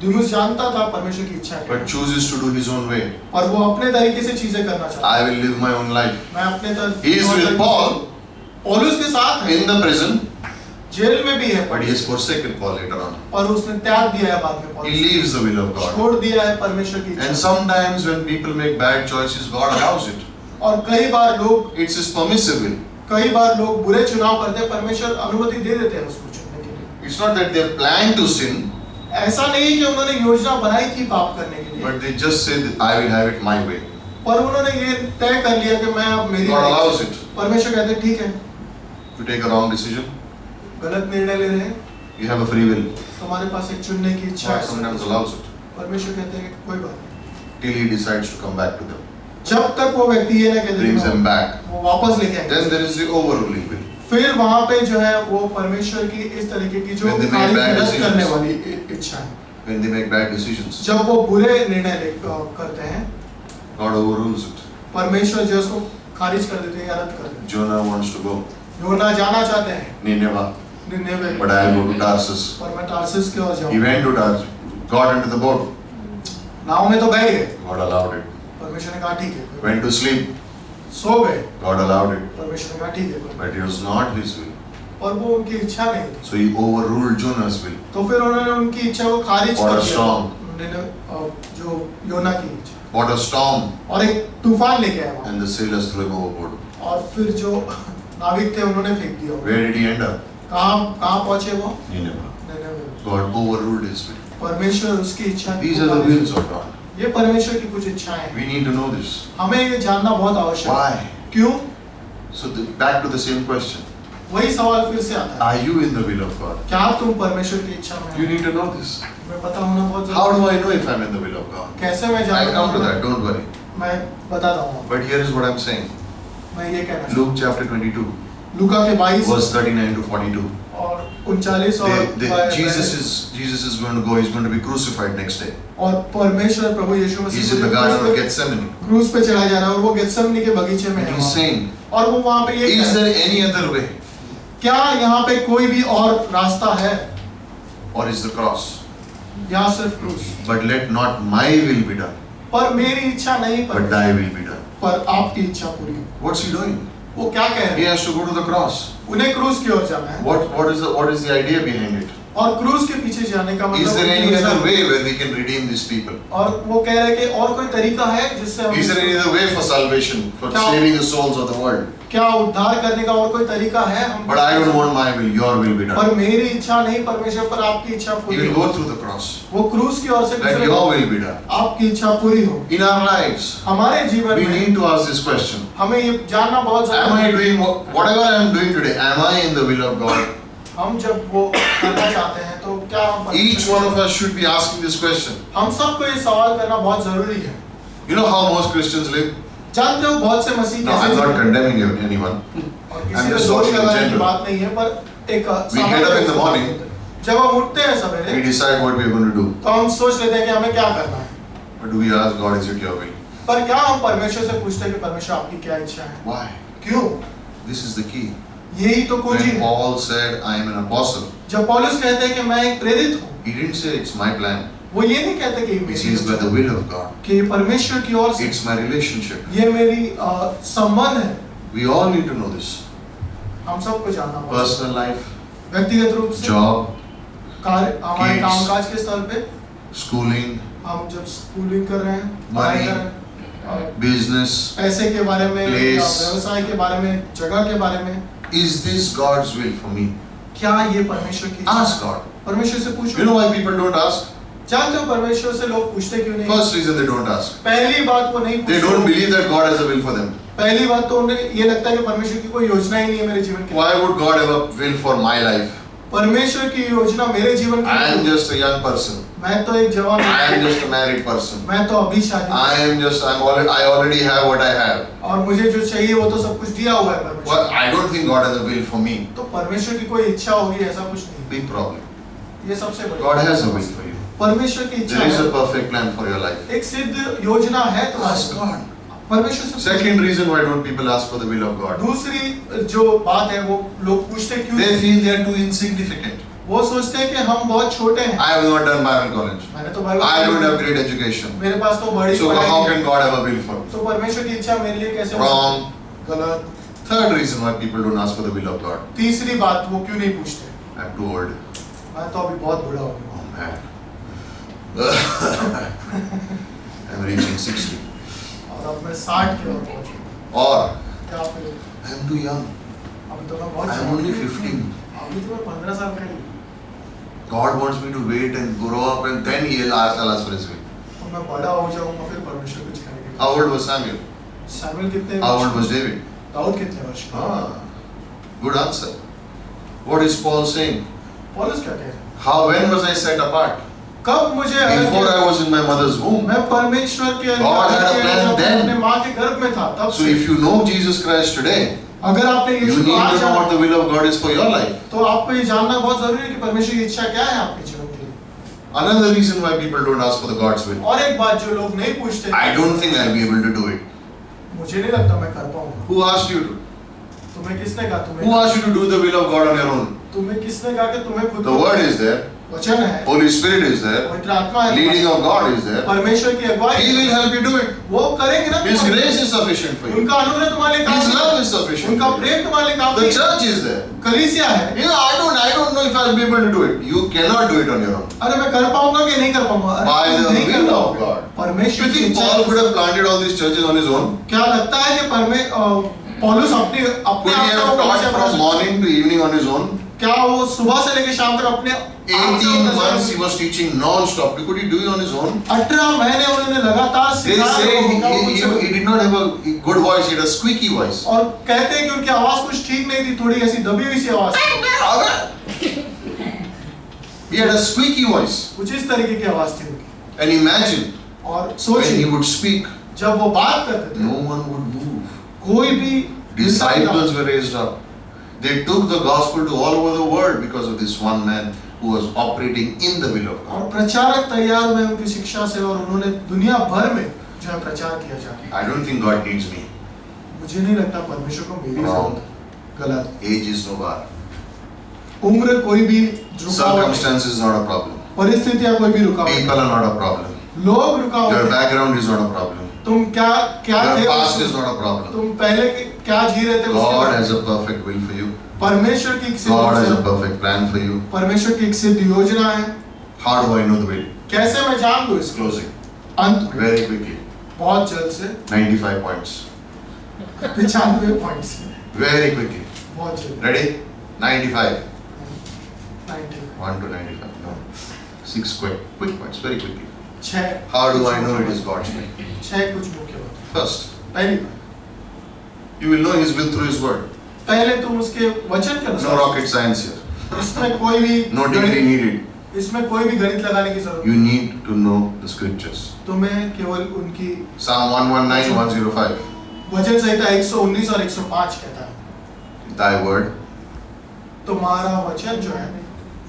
दिमस जानता था परमेश्वर की इच्छा क्या but है chooses to do his own way. और वो अपने तरीके से चीजें करना चाहता I will live my own life. है मैं अपने He is with Paul पौलुस के साथ है in the prison, जेल में भी है but he has forsaken Paul later on. और उसने त्याग दिया है बाद में He पौलुस leaves the will of God. छोड़ दिया है परमेश्वर की And इच्छा sometimes when people make bad choices, God allows it. और कई बार लोग It's his permissive will. कई बार लोग बुरे चुनाव करते हैं परमेश्वर अनुमति दे देते हैं उसको चुनने के लिए It's not that they have planned to sin, ऐसा नहीं कि उन्होंने योजना बनाई थी पाप करने के लिए but they just say that I will have it my way. पर उन्होंने ये तय कर लिया कि मैं अब मेरी God allows it. परमेश्वर कहते हैं ठीक है You take a wrong decision, गलत निर्णय ले रहे हैं you have a free will. तुम्हारे पास एक चुनने की इच्छा God है sometimes allows it परमेश्वर कहते हैं कि कोई बात नहीं till he decides to come back to them, जब तक वो व्यक्ति ये ना brings them कहते back. वो वापस लेके आएंगे Then there is the overruling will. फिर वहां पे जो है वो परमेश्वर की इस तरीके की जो When they make कार्य bad रद्द decisions. करने वाली इच्छा है When they make bad decisions, जब वो बुरे निर्णय करते हैं God overrules it. परमेश्वर जो है उसको खारिज कर देते हैं या रद्द कर देते हैं Jonah wants to go योना जाना चाहते हैं Nineveh, निन्नेवे but I'll go to Tarsus. पर मैं टार्सिस की ओर He जाऊं went to Tarsus, got into the boat. नाव में तो बैठ गए God allowed it. परमेश्वर ने कहा ठीक है Went to sleep. सो गए God allowed it. परमेश्वर ने कहा ठीक है But it was not his will. पर वो उनकी इच्छा नहीं थी So he overruled Jonah's will. तो फिर उन्होंने उनकी इच्छा को खारिज What कर a दिया storm. जो योना की इच्छा What a storm. और एक तूफान लेके आया वहाँ। And the sailors threw him overboard. और फिर जो नाविक थे उन्होंने फेंक दिया Where did he end up? कहाँ पहुंचे वो Nineveh. निन्नेवे। God overruled his will. परमेश्वर उसकी इच्छा These are the wills of God. ये परमेश्वर की कुछ इच्छाएं हैं We need to know this. हमें ये जानना बहुत आवश्यक है Why? क्यों So back to the same question. वही सवाल फिर से आता है Are you in the will of God? क्या तुम परमेश्वर की इच्छा में You हो? need to know this. तुम्हें पता होना बहुत How जरूरी do है I know if I'm in the will of God? कैसे मैं I'll जानता come to हूँ that, don't worry. मैं बताता हूँ But here is what I'm saying. मैं ये कहना चाहता Luke chapter 22, हूँ लूका के 22 verse 39 to 42. और 39 और Jesus is going to go, he's going to be crucified next day. और परमेश्वर प्रभु यीशु मसीह He's in the garden of Gethsemane. क्रूस पे चढ़ाया जा रहा है और वो गेत्सेमनी के बगीचे में And है he's वहाँ। saying, और वो वहाँ पे ये is कह रहा है, there any other way? क्या यहाँ पे कोई भी और रास्ता है Or is the cross? या सिर्फ क्रूस But let not my will be done, पर मेरी इच्छा नहीं but thy will be done. पर आपकी इच्छा पूरी हो। What's he doing? वो क्या कह He रहे हैं? has to go to the cross. उन्हें क्रूस की ओर जाना है। What is the idea behind it? और क्रूस के पीछे जाने का मतलब Is there उनकी any योजना- other way where we can redeem these people? और वो कह रहे हैं कि और कोई तरीका है जिससे हम Is there any other way for salvation, for क्या- saving the souls of the world? क्या उद्धार करने का और कोई तरीका है? हम But I don't want my will, your will be पर done. मेरी इच्छा नहीं परमेश्वर पर आपकी इच्छा He पूरी will हो। go through the cross. वो क्रूस की ओर से Let गुजरे, your will be done. आपकी इच्छा पूरी हो। In our lives, हमारे जीवन we में need to ask this question. हमें ये जानना बहुत Am जरूरी I है। doing whatever I am doing today? Am I in the will of God? हम जब वो करना चाहते हैं तो क्या हम Each one of us should be asking this question. हम सबको ये सवाल करना बहुत जरूरी है। You know how most Christians live? जानते हो बहुत से मसीह No, कैसे I'm not जीते हैं? condemning anyone. और I'm किसी को just दोष talking in लगाने की general. बात नहीं है, पर एक We get up in the morning. जब हम उठते हैं We सवेरे decide what we are going to do. तो हम सोच लेते हैं कि हमें क्या करना है, But do we ask God, is it your will? पर क्या हम परमेश्वर से पूछते हैं कि परमेश्वर आपकी क्या इच्छा है? Why? क्यों? This is the key. यही तो कुंजी When है। Paul said, I am an apostle, जब पौलुस कहते हैं कि मैं एक प्रेरित हूँ, he didn't say it's my plan. वो ये नहीं कहते कि It मेरी says by the will of God. कि ये परमेश्वर की ओर से It's my relationship. ये मेरी संबंध है। We all need to know this. हम सबको जानना होगा। Personal life, व्यक्तिगत रूप से job, कार्य, हमारे kids, कामकाज के स्तर पे schooling, हम जब स्कूलिंग कर रहे हैं, पढ़ाई Money, कर रहे हैं, business. पैसे के बारे में, Place. या व्यवसाय के बारे में, जगह के बारे में, Is this God's will for me? क्या ये परमेश्वर की इच्छा Ask है? God. परमेश्वर से पूछो। You know why people don't ask? जानते हो परमेश्वर से लोग पूछते क्यों नहीं? First reason they don't ask. पहली बात वो नहीं They पूछते। don't believe that God has a will for them. पहली बात तो उन्हें ये लगता है कि परमेश्वर की कोई योजना ही नहीं है मेरे जीवन के लिए। Why would God have a will for my life? परमेश्वर की योजना मेरे जीवन I am की। just a young person. मैं तो एक जवान I am हूँ। just a married person. मैं तो अभी शादी। I already have what I have. और मुझे जो चाहिए वो तो सब कुछ दिया हुआ है परमेश्वर। Well, I don't think God has a will for me. तो परमेश्वर की कोई इच्छा होगी ऐसा कुछ नहीं। Big problem. ये सबसे बड़ी। God has a will for you. परमेश्वर की इच्छा There is a है। perfect plan for your life. एक सिद्ध योजना है तुम्हारे Ask लिए। God. परमेश्वर से Second reason why don't people ask for the will of God? दूसरी जो बात है वो लोग पूछते क्यों They नहीं? feel they are too insignificant. वो सोचते हैं कि हम बहुत छोटे हैं। I have not done Bible college. मैंने तो Bible I don't have great education. मेरे पास तो बड़ी So पढ़ाई how है। can God have a will for me? तो परमेश्वर की इच्छा मेरे लिए कैसे हो Wrong. सकती है? गलत। Third reason why people don't ask for the will of God. तीसरी बात वो क्यों नहीं पूछते? I'm too old. मैं तो अभी बहुत बूढ़ा हो गया। Oh man. I'm reaching 60. और अब मैं 60 की ओर पहुंच गया। Or क्या फिर? I'm too young. अभी तो मैं बहुत I'm जवान only हूँ। 15. अभी तो मैं 15 साल का ही हूँ। God wants me to wait and grow up and then I'll ask for his will. तो मैं बड़ा हो जाऊंगा फिर परमेश्वर कुछ करेंगे। How old was Samuel? शामिल कितने How वर्ष? old was David? दाऊद कितने वर्ष का? Good answer. What is Paul saying? पौलुस क्या कह रहे हैं? When was I set apart? कब मुझे अलग Before किया? I was in my mother's womb. मैं परमेश्वर के God had a plan जब then. अपने माँ के गर्भ में था तब So से। if you know Jesus Christ today, अगर आपने you यीशु need को to आज know जाना what the will of God is for your life. तो आपको ये जानना बहुत जरूरी है कि परमेश्वर की इच्छा क्या है आपके जीवन के लिए। Another reason why people don't ask for the God's will. और एक बात जो लोग नहीं पूछते, I don't think I'll be able to do it. मुझे नहीं लगता मैं कर पाऊंगा। Who asked you to? तुम्हें किसने कहा? Who asked you to do the will of God on your own? तुम्हें किसने कहा कि तुम्हें खुद The word is there. वचन है, Holy Spirit is there. पवित्र आत्मा है, Leading of God is there. परमेश्वर की अगुवाई He will help you do it. वो करेंगे ना। His तुम्हारे- grace is sufficient for you. उनका अनुग्रह तुम्हारे लिए His काफी love है। is sufficient उनका for you. प्रेम तुम्हारे लिए काफी The है। church is there. कलीसिया है। You know, I don't know if I'll be able to do it. You cannot do it on your own. अरे मैं कर पाऊंगा कि नहीं कर पाऊंगा? अरे By the नहीं कर will of पाओगे। God. परमेश्वर You की think इच्छा Paul could have planted all these churches on his own? क्या लगता है कि पौलुस अपने Could he आप have से वो taught कलीसिया बना from सकता है? morning to evening on his own? क्या वो सुबह से लेकर शाम तक अपने आप से 18 वो months he कलीसिया- was teaching non-stop. Could he do it on his own? 18 महीने उन्होंने लगातार They सिखाया say लोगों को। he did not have a good voice. He had a squeaky voice. और कहते हैं कि उनकी आवाज कुछ ठीक नहीं थी, थोड़ी ऐसी दबी हुई सी आवाज थी। He had a squeaky voice. कुछ इस तरीके की आवाज थी उनकी। And imagine और when he सोचिए would speak, जब वो बात करते थे no one would move. कोई भी Disciples were raised up. They took the gospel to all over the world because of this one man who was operating in the will of God. और प्रचारक तैयार हुए उनकी शिक्षा से और उन्होंने दुनिया भर में जो है प्रचार किया जाता I don't think God needs me. मुझे नहीं लगता परमेश्वर को मेरी Wrong. जरूरत। गलत। Age is no bar. उम्र कोई भी रुकावट नहीं। Circumstances is not a problem. परिस्थितियां कोई भी रुकावट People are not a problem. नहीं। लोग रुकावट Your नहीं। background is not a problem. तुम क्या क्या Your थे past is not a problem. तुम पहले के क्या जी रहे थे उसके God बारे has में। a perfect will for you. परमेश्वर की एक सिद्ध God has a योजना- perfect plan for you. परमेश्वर की एक सिद्ध योजना है। How do I know the will? कैसे मैं जान दूं इसको? Closing. अंत में Very quickly. बहुत जल्द से 95 points. 95 points Very quickly. बहुत जल्द। Ready? 95. 90 1 to 95. No. 6 quick points. Very quickly. 6 How do I know it is God's will? 6 कुछ मुख्य बात। First, पहली बात, you will know His will through His word. पहले तुम उसके वचन के No अनुसार rocket science here. इसमें कोई भी No degree needed. इसमें कोई भी गणित लगाने की जरूरत You need to know the scriptures. नहीं। तुम्हें केवल उनकी Psalm 119, 105. वचन संहिता 119 और 105 कहता है Thy word. तुम्हारा वचन जो है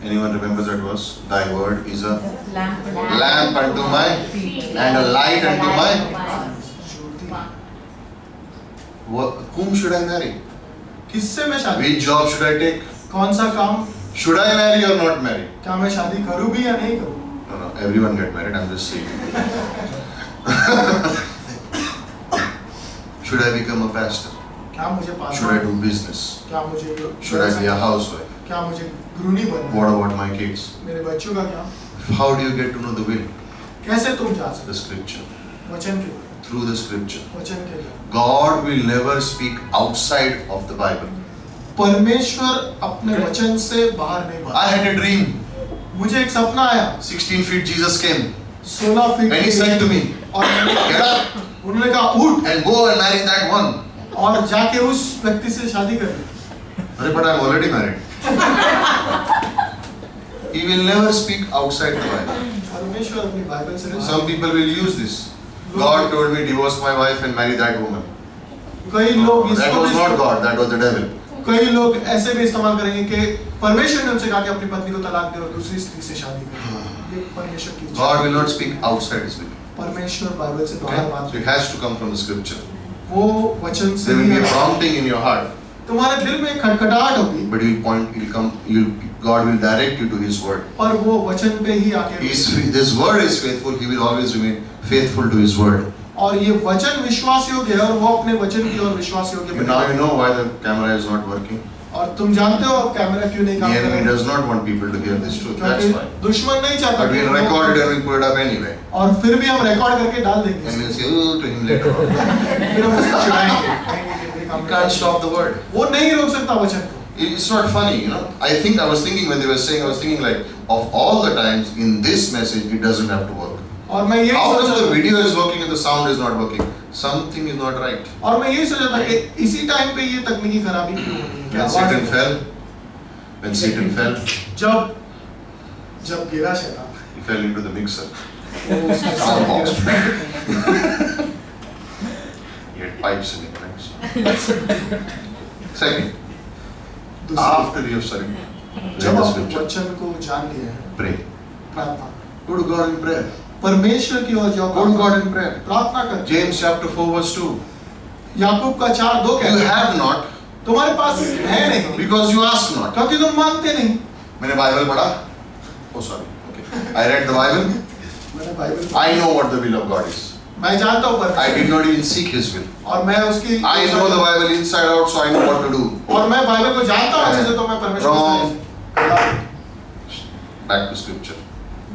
Anyone remembers that verse? Thy word is a Lamp lamp unto my and a light unto my. Whom should I marry? किससे मैं शादी Which job should I take? कौन सा काम Should I marry or not marry? क्या मैं शादी करूं भी या नहीं करूं? No, everyone get married. I'm just saying. Should I become a pastor? क्या मुझे पास Should I do business? क्या मुझे Should I be a housewife? क्या मुझे गृहिणी बनना What है? about my kids? मेरे बच्चों का क्या? How do you get to know the will? कैसे तुम जा सकते The scripture. हो? वचन के द्वारा, Through the scripture. वचन के द्वारा। God will never speak outside of the Bible. परमेश्वर अपने वचन से बाहर नहीं I बढ़ता। had a dream. मुझे एक सपना आया 16 feet Jesus came. 16 feet And he said to me, और get up उन्होंने कहा उठ and go and marry that one. और जाके उस व्यक्ति से शादी कर ले। But I'm already married. He will never speak outside the Bible. परमेश्वर अपनी बाइबल से नहीं- Some people will use this. God told me divorce my wife and marry that woman. कई लोग That इसको was भी not God, that was the devil. कई लोग ऐसे भी इस्तेमाल करेंगे कि परमेश्वर ने उनसे कहा कि अपनी पत्नी को तलाक दे और दूसरी स्त्री से शादी कर। ये परमेश्वर की इच्छा God है। will not speak outside his will. परमेश्वर बाइबल से बाहर Okay? बात So it has to come from the scripture. वो वचन से There will he be a है। prompting in your heart, तुम्हारे दिल में खटखटाहट होगी but you'll come, God will direct you to His word. और वो वचन पे ही आके This word is faithful, He will always remain faithful to His word. और ये वचन विश्वास योग्य है और वो अपने वचन की ओर विश्वास योग्य Now you know why the camera is not working. और तुम जानते हो अब कैमरा क्यों नहीं The काम कर enemy रहा does not want people to hear this truth. That's क्योंकि why. दुश्मन नहीं चाहता But कि we'll लोग- record it and we'll put it up anyway. और फिर भी हम रिकॉर्ड करके डाल And देंगे we'll say, oh, to him later on. फिर हम उसे चिढ़ाएंगे कहेंगे कि देख You हमने- can't stop the word. वो नहीं रोक सकता वचन को It's not funny, you know. I was thinking when they were saying, I was thinking like, of all the times in this message, it doesn't have to work. और मैं यही How सोच come रहा the था video is working and the sound is not working? Something is not right. और मैं यही सोचा था कि इसी टाइम पे ये तकनीकी खराबी क्यों हो रही है When Satan fell, जब गिरा शैतान he fell into the mixer. वो उसमें Sound box. गिरा। He had pipes in it, right? Second, दूसरी, after you have read जब the आप scripture, वचन को जान लिया है pray. प्रार्थना Go to God in prayer. परमेश्वर की ओर जाओ Go to God in prayer. प्रार्थना कर James chapter 4 verse 2. याकूब का 4:2 You कहता है have not तुम्हारे पास है नहीं because you ask not. क्योंकि तुम मांगते नहीं मैंने बाइबल पढ़ा. Oh sorry. Okay. I read the Bible. मैंने Bible I know what the will of God is. मैं जानता हूँ I परमेश्वर did not even seek His will. और मैं उसकी I know the Bible inside out, so I know what to do. और मैं बाइबल को जानता हूँ अच्छे से तो मैं परमेश्वर Wrong. से Back to scripture.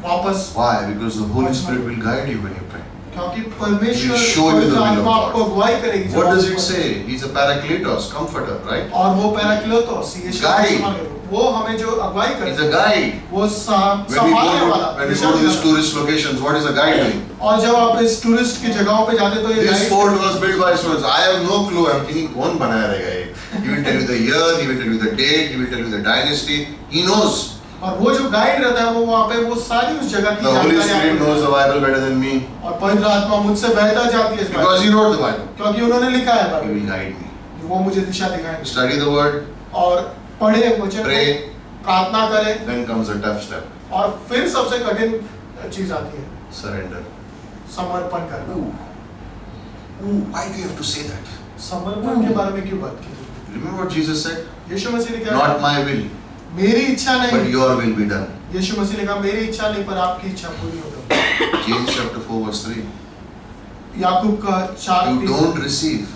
वापस Why? Because the Holy Spirit will guide you when you pray. क्योंकि परमेश्वर He will show you the will of आत्मा God. आपको अगुवाई करेगी What does it say? He's a paracletos, comforter, right? और वो पैराक्लेटोस ये शब्द Guide. इस्तेमाल करो। वो हमें जो अगुवाई He's करे a guide. वो When संभालने वाला we Disha go to these दिखाना। tourist locations, what is a guide doing? और जब आप इस टूरिस्ट की जगहों पे जाते तो ये This guide- fort was built by students. I have no clue. I'm thinking, कौन बनाया रहेगा ये? He will tell you the year, he will tell you the date, he will tell you the dynasty. He knows. और वो जो guide रहता है वो वहाँ पे वो सारी उस जगह की The Holy जानकारी Spirit आपको- knows the Bible better than me और पवित्र आत्मा मुझसे बेहतर जानती है इस बारे because में। he wrote the Bible. क्योंकि उन्होंने लिखा है He Bible will guide me. वो मुझे दिशा दिखाएंगे Study the word, और पढ़े वचन को, pray, प्रार्थना करें then comes a tough step. और फिर सबसे कठिन चीज आती है Surrender. समर्पण करना। Ooh, why do you have to say that? समर्पण के बारे में क्यों बात की? Remember what Jesus said? यीशु मसीह ने क्या Not कहा? my will, मेरी इच्छा but नहीं, your will be done. यीशु मसीह ने कहा मेरी इच्छा नहीं पर आपकी इच्छा पूरी होगी। James chapter 4 verse 3. याकूब का 4:3 You don't receive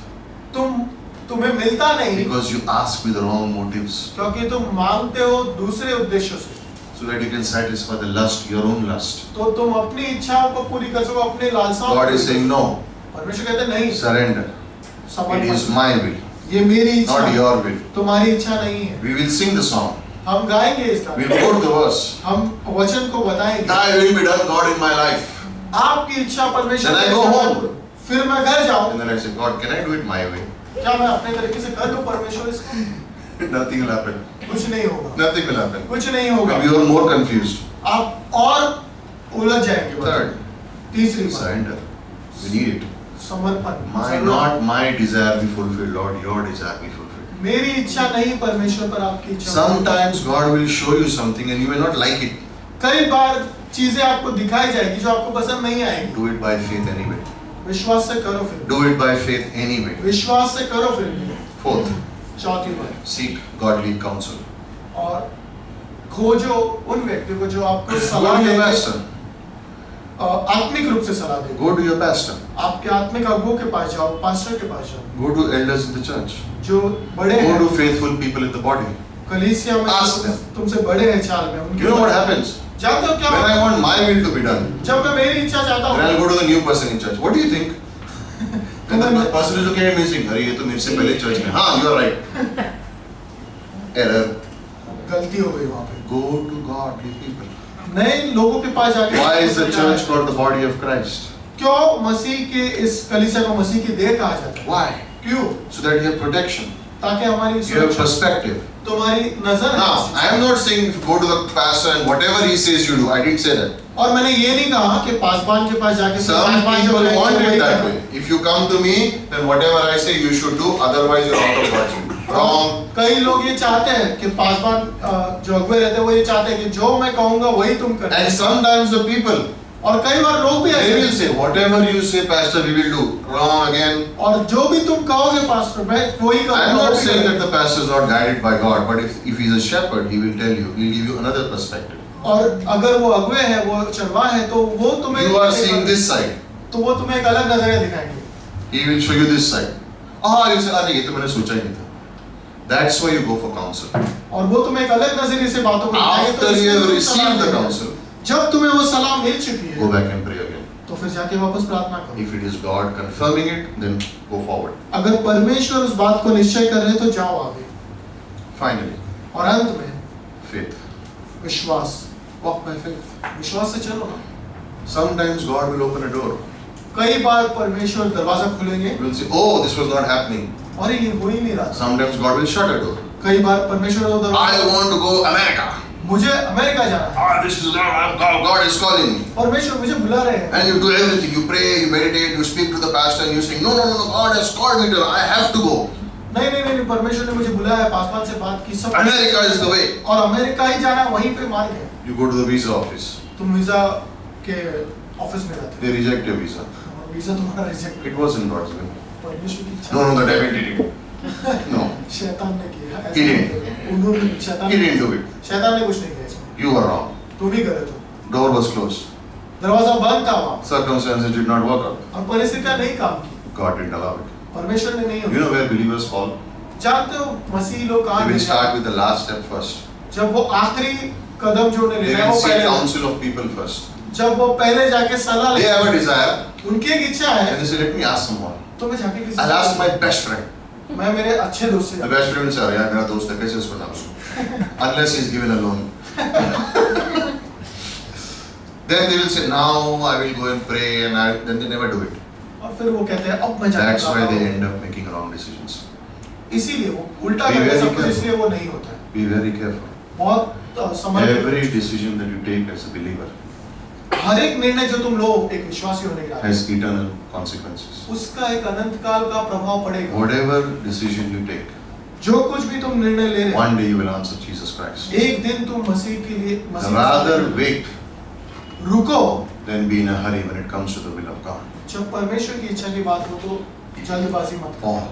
तुम्हें मिलता नहीं because you ask with the wrong motives, क्योंकि तुम मांगते हो दूसरे उद्देश्यों से, so that you can satisfy the lust, your own lust. तो तुम अपनी इच्छाओं को पूरी कर सको, अपने लालसाओं God को is saying no, परमेश्वर कहते नहीं, surrender. It समर्पण, is my will, ये मेरी इच्छा not है, your will. तुम्हारी इच्छा नहीं है। We will sing the song. हम गाएंगे इसका, We'll quote the verse. हम वचन को बताएंगे, Thy will be done, God, in my life. आपकी इच्छा परमेश्वर Then I के go जीवन home. में। फिर मैं घर जाऊं, And then I say, God, can I do it my way? क्या मैं अपने तरीके से कर दूं परमेश्वर इसको? Nothing will happen. कुछ नहीं होगा, Nothing will happen. कुछ नहीं होगा, You are more confused. आप और उलझ जाएंगे। Third, तीसरी बात, surrender. We need it. समर्पण, Not my desire be fulfilled, Lord, your desire be fulfilled. मेरी इच्छा नहीं परमेश्वर पर आपकी इच्छा। Sometimes God will show you something and you may not like it. कई बार चीजें आपको दिखाई जाएगी जो आपको पसंद नहीं आएगी, Do it by faith anyway. विश्वास से करो फिर, Do it by faith anyway. विश्वास से करो फिर भी। Fourth, चौथी बात, seek godly counsel. और खोजो उन व्यक्तियों को जो आपको Go सलाह to your देंगे, pastor. आत्मिक रूप से सलाह देंगे। Go to your pastor. आपके आत्मिक अगुओं के पास जाओ, पास्टर के पास जाओ, Go to elders in the church. जो बड़े Go हैं to faithful people in the body. कलीसिया में, Ask them. तुमसे बड़े हैं चाल में, उनके You know what pass- happens? जानते हो क्या When I होता है? want my will to be done, जब मैं मेरी इच्छा चाहता then I'll हूँ, go to the new person in church. What do you think? Then the person is looking at me saying, अरे ये तो मेरे से पहले church में. हाँ, you are right. Error. गलती हो गई वहाँ पे। Go to godly people. नए लोगों के पास जाके Why is the church called the body of Christ? क्यों मसीह के इस कलीसिया को मसीह की देह कहा जाता है? Why? क्यों? So that you have protection. ताकि हमारी You have सुरक्षा, perspective. तुम्हारी नजर Now, है। I am not saying if you go to the pastor and whatever he says you do. I didn't say that. और मैंने ये नहीं कहा कि पासबान के पास जाके Some पासबान जो people बोलेंगे want वही it that करना। way. If you come to me, then whatever I say you should do. Otherwise, you're out of God's will. Wrong. कई लोग ये चाहते हैं कि पासबान जो अगुवे रहते हैं वो ये चाहते हैं कि जो मैं कहूँगा वही तुम करना। And sometimes the people, और कई बार लोग भी they ऐसे will हैं। say, whatever you say, pastor, we will do. Wrong again. और जो भी तुम कहोगे पास्टर मैं वही I am करूँगा, not वो भी saying that करूँगा। the pastor is not guided by God, but if he's a shepherd, he will tell you, he will give you another perspective. और अगर वो अगुवे है, वो चरवाह है, तो वो तुम्हें You are seeing this side, तो वो तुम्हें एक अलग नजरिया दिखाएंगे। he will show you this side. Ah, you say, अरे ये तो मैंने सोचा ही नहीं था. That's why you go for counsel. और वो तुम्हें एक अलग नजरिए से बातों को दिखाएंगे, तो After इसलिए you have तुम received सलाह the देंगे। counsel, जब तुम्हें वो सलाह मिल चुकी go है, back and pray again. तो फिर जाके वापस प्रार्थना करो। If it is God confirming it, then go forward. अगर परमेश्वर उस बात को निश्चय कर रहे हैं, तो जाओ आगे। Finally, और अंत में faith. विश्वास, Walk by faith. विश्वास से चलो ना। Sometimes God will open a door. कई बार परमेश्वर दरवाजा खोलेंगे, He will say, oh, this was not happening. और ये हो ही नहीं रहा। Sometimes God will shut a door. कई बार परमेश्वर वो I दरवाजा, want to go America. मुझे अमेरिका जाना है, Ah, this is God is calling me. परमेश्वर मुझे बुला रहे हैं। And you do everything. You pray, you meditate, you speak to the pastor, and you say, no, God has called me to. I have to go. नहीं, परमेश्वर ने मुझे बुलाया, पासवान से बात की, सब America is the way. और अमेरिका ही जाना, वहीं पे मार्ग है। You go to the visa office. तुम वीजा के ऑफिस में जाते They reject your visa. हो, वीजा तुम्हारा reject, It wasn't God's will. परमेश्वर की इच्छा। No, the devil did it. No, शैतान ने किया, ऐसा He didn't. नहीं किया। उन्होंने शैतान he didn't do it. शैतान ने कुछ नहीं किया इसमें, You were wrong. तुम भी गलत हो। Door was closed. दरवाजा बंद था वहाँ, Circumstances did not work out. और परिस्थितियाँ नहीं काम की, God didn't allow it. परमेश्वर ने नहीं You होने know where believers fall? जानते हो मसीह लोग कहाँ They will गिर start जाते with the last step first. हैं? जब वो आखिरी कदम जोड़ने They लेते हैं, will वो seek पहले, counsel of people first. जब वो पहले जाके सलाह They लेते have a हैं, desire, उनकी एक इच्छा है, and they say, let me ask someone. तो मैं जाके किसी I'll ask से- my best friend. मैं मेरे अच्छे दोस्त से The best friend will say, यार मेरा दोस्त है, कैसे उसको नाम लूं? Unless he is given a loan. Then they will say, now I will go and pray, and then they never do it. और फिर वो कहते हैं अब मैं जाके That's why बताता they हूँ। end up making wrong decisions. इसीलिए वो उल्टा Be करते हैं very सब कुछ, careful. इसलिए वो नहीं होता है। Be very careful. बहुत समझ, Every decision that you take as a believer हर एक निर्णय जो तुम लो एक विश्वासी होने के नाते, has eternal consequences. उसका एक अनंत काल का प्रभाव पड़ेगा। Whatever decision you take, जो कुछ भी तुम निर्णय ले रहे हो, one day you will answer Jesus Christ. एक दिन तुम मसीह के लिए मसीह Rather wait रुको, than be in a hurry when it comes to the will of God. जब परमेश्वर की इच्छा की बात हो तो जल्दबाजी मत करो। Paul,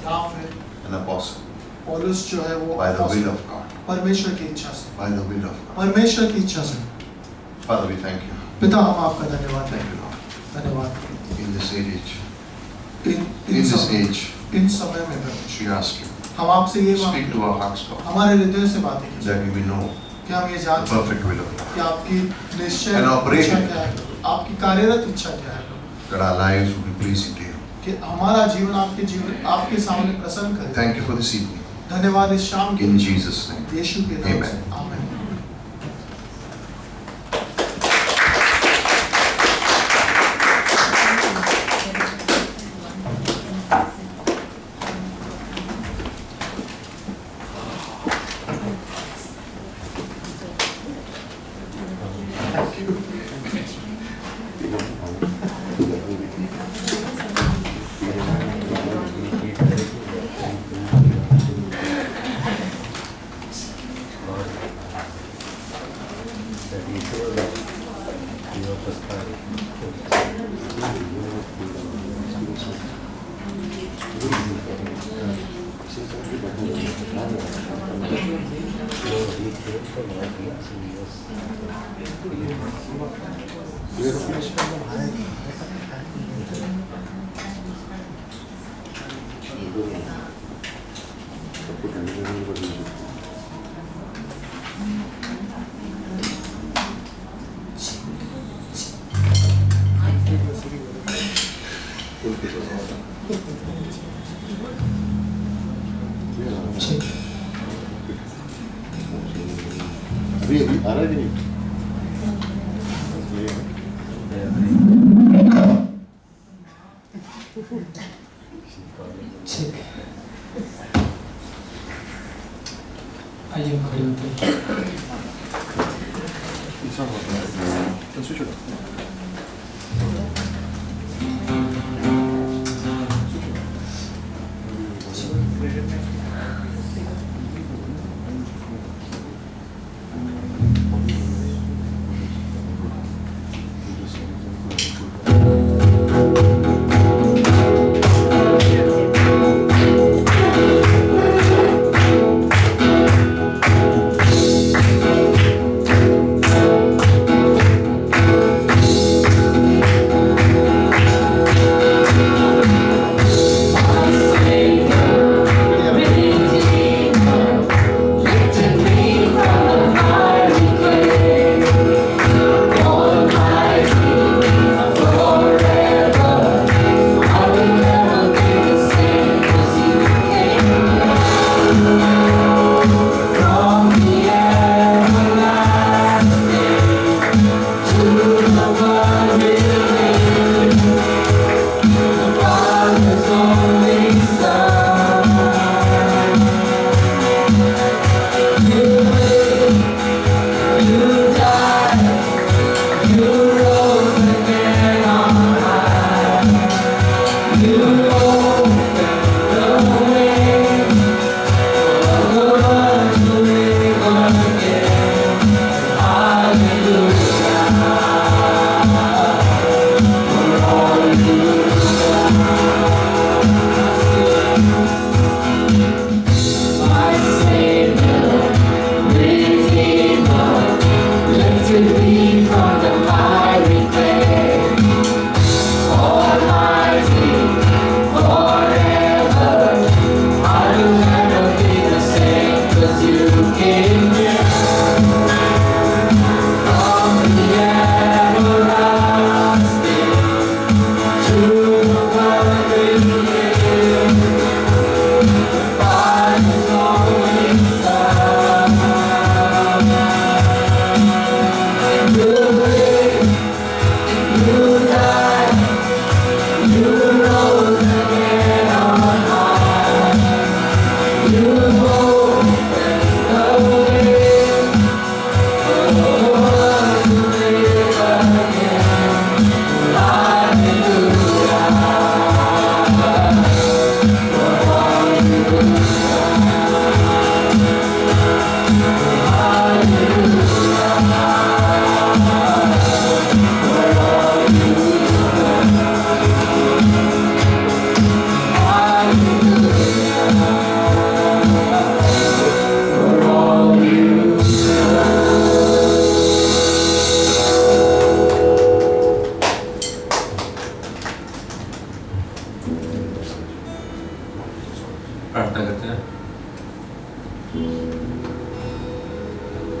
या फिर an apostle, पौलुस जो है वो by the will of God. परमेश्वर की इच्छा से, By the will of God. परमेश्वर की इच्छा से। Father, we thank you. पिता हम आपका धन्यवाद Thank हैं, you, Lord. धन्यवाद In this age, in in this समय- age, इन समय में प्रभु She asked you, हम आपसे ये speak मांगते to our hearts, हैं, God, हमारे हृदय से बातें कीजिए that we will know कि हम ये the जान सकें perfect will of God, कि आपकी निश्चय And operate इच्छा it. क्या है प्रभु, आपकी कार्यरत इच्छा क्या है प्रभु, that our lives will be pleasing to you. कि हमारा जीवन आपके सामने प्रसन्न करे। Thank you for this evening. धन्यवाद इस शाम के In लिए, Jesus' name. यीशु के नाम से, Amen. आमीन। अभी आ रहा है कि नहीं? ठीक। आइए हम खड़े होते हैं। Switch it off. Ready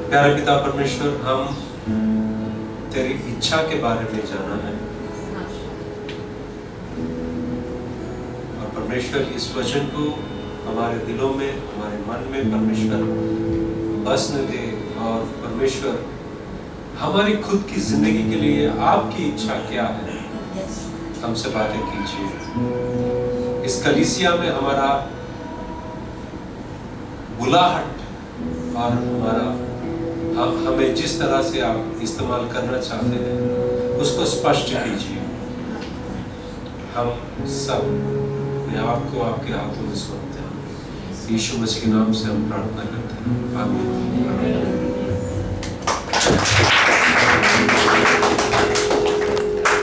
प्यारे पिता परमेश्वर, हम तेरी इच्छा के बारे में जाना है और परमेश्वर इस वचन को हमारे दिलों में, हमारे मन में परमेश्वर बसने दे। और परमेश्वर हमारी खुद की जिंदगी के लिए आपकी इच्छा क्या है, हमसे बातें कीजिए। इस कलीसिया में हमारा बुलाहट और हमें जिस तरह से आप इस्तेमाल करना चाहते हैं उसको स्पष्ट कीजिए। हम सब अपने आप को आपके हाथों में सौंपते हैं। यीशु मसीह के नाम से हम प्रार्थना करते हैं, आमीन।